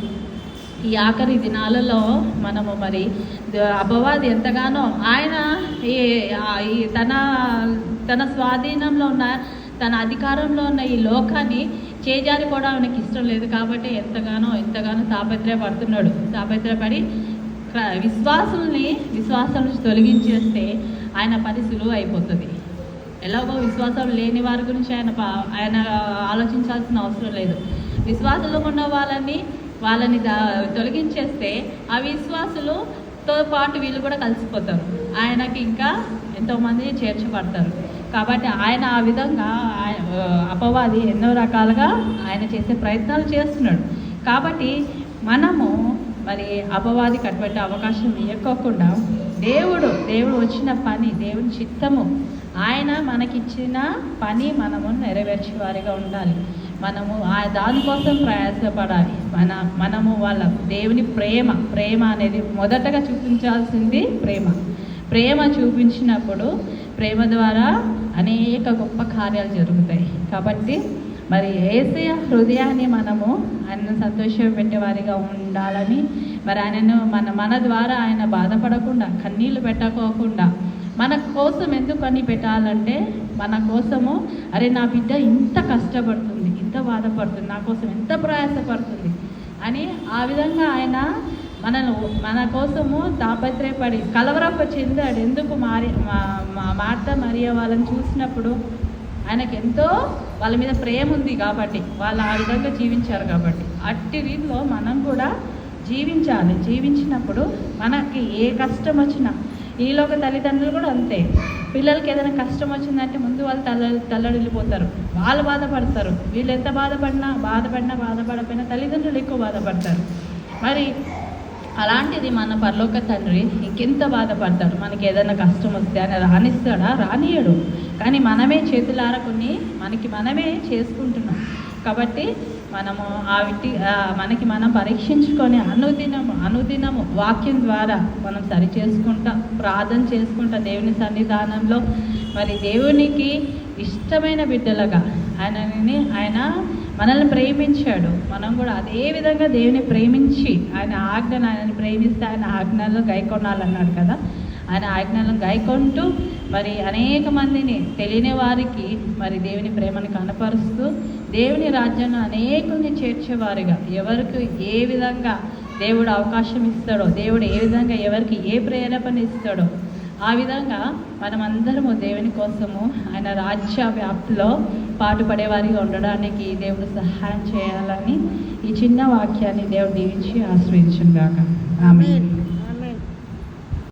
ఈ ఆఖరి దినాలలో మనము మరి అపవాది ఎంతగానో ఆయన తన స్వాధీనంలో ఉన్న, తన అధికారంలో ఉన్న ఈ లోకాన్ని చేజారిపోవడం ఆయనకి ఇష్టం లేదు. కాబట్టి ఎంతగానో తాపత్రయపడి విశ్వాసం నుంచి తొలగించేస్తే ఆయన పని సులువు అయిపోతుంది. ఎలాగో విశ్వాసం లేని వారి గురించి ఆయన ఆలోచించాల్సిన అవసరం లేదు. విశ్వాసంలో ఉన్న వాళ్ళని తొలగించేస్తే ఆ విశ్వాసులతో పాటు వీళ్ళు కూడా కలిసిపోతారు. ఆయనకి ఇంకా ఎంతోమంది చేర్చబడతారు. కాబట్టి ఆయన ఆ విధంగా అపవాది ఎన్నో రకాలుగా ఆయన చేసే ప్రయత్నాలు చేస్తున్నాడు. కాబట్టి మనము మరి అపవాది కట్టుబట్టే అవకాశం ఇవ్వకుండా దేవుడు వచ్చిన పని, దేవుని చిత్తము, ఆయన మనకిచ్చిన పని మనము నెరవేర్చే వారిగా ఉండాలి. మనము దానికోసం ప్రయాసపడాలి. మనము వాళ్ళ దేవుని ప్రేమ అనేది మొదటగా చూపించాల్సింది ప్రేమ చూపించినప్పుడు ప్రేమ ద్వారా అనేక గొప్ప కార్యాలు జరుగుతాయి. కాబట్టి మరి యేసయ్య హృదయాన్ని మనము ఆయనను సంతోషపెట్టేవారిగా ఉండాలని, మరి ఆయనను మన ద్వారా ఆయన బాధపడకుండా, కన్నీళ్లు పెట్టకోకుండా, మన కోసం ఎందుకు అని పెట్టాలంటే, మన కోసము అరే నా బిడ్డ ఇంత కష్టపడుతుంది, ఇంత బాధపడుతుంది, నా కోసం ఎంత ప్రయాసపడుతుంది అని ఆ విధంగా ఆయన మన కోసము తాపత్రయపడి కలవరప చెందాడు. ఎందుకు మార్త మరియ వాళ్ళని చూసినప్పుడు ఆయనకు ఎంతో వాళ్ళ మీద ప్రేమ ఉంది కాబట్టి, వాళ్ళు ఆ విధంగా జీవించారు కాబట్టి, అట్టి రీతిలో మనం కూడా జీవించాలి. జీవించినప్పుడు మనకి ఏ కష్టం వచ్చినా, ఈలోక తల్లిదండ్రులు కూడా అంతే, పిల్లలకి ఏదైనా కష్టం వచ్చిందంటే ముందు వాళ్ళు తల్లడిల్లిపోతారు, వాళ్ళు బాధపడతారు. వీళ్ళు ఎంత బాధపడపోయినా తల్లిదండ్రులు ఎక్కువ బాధపడతారు. మరి అలాంటిది మన పరలోక తండ్రి ఇంకెంత బాధపడతాడు. మనకి ఏదైనా కష్టం వస్తే ఆయన రానిస్తాడా? రానియడు. కానీ మనమే చేతులారకుని మనమే చేసుకుంటున్నాం. కాబట్టి మనము మనకి మనం పరీక్షించుకొని అనుదినము వాక్యం ద్వారా మనం సరి చేసుకుంటా, ప్రార్థన చేసుకుంటా, దేవుని సన్నిధానంలో మరి దేవునికి ఇష్టమైన బిడ్డలుగా ఆయన మనల్ని ప్రేమించాడు. మనం కూడా అదే విధంగా దేవుని ప్రేమించి ఆయనని ప్రేమిస్తే ఆయన ఆజ్ఞలను గైకొనాలన్నాడు కదా. ఆయన ఆజ్ఞలను గైకొంటూ మరి అనేక మందిని తెలియని వారికి మరి దేవుని ప్రేమను కనపరుస్తూ దేవుని రాజ్యాన్ని అనేకుల్ని చేర్చేవారుగా, ఎవరికి ఏ విధంగా దేవుడు అవకాశం ఇస్తాడో, దేవుడు ఏ విధంగా ఎవరికి ఏ ప్రేరేపణ ఇస్తాడో ఆ విధంగా మనమందరము దేవుని కోసము ఆయన రాజ్య వ్యాప్తిలో పాటుపడేవారిగా ఉండడానికి దేవుడు సహాయం చేయాలని ఈ చిన్న వాక్యాన్ని దేవుడు దీవించి ఆశ్రయించును గాక. ఆమేన్.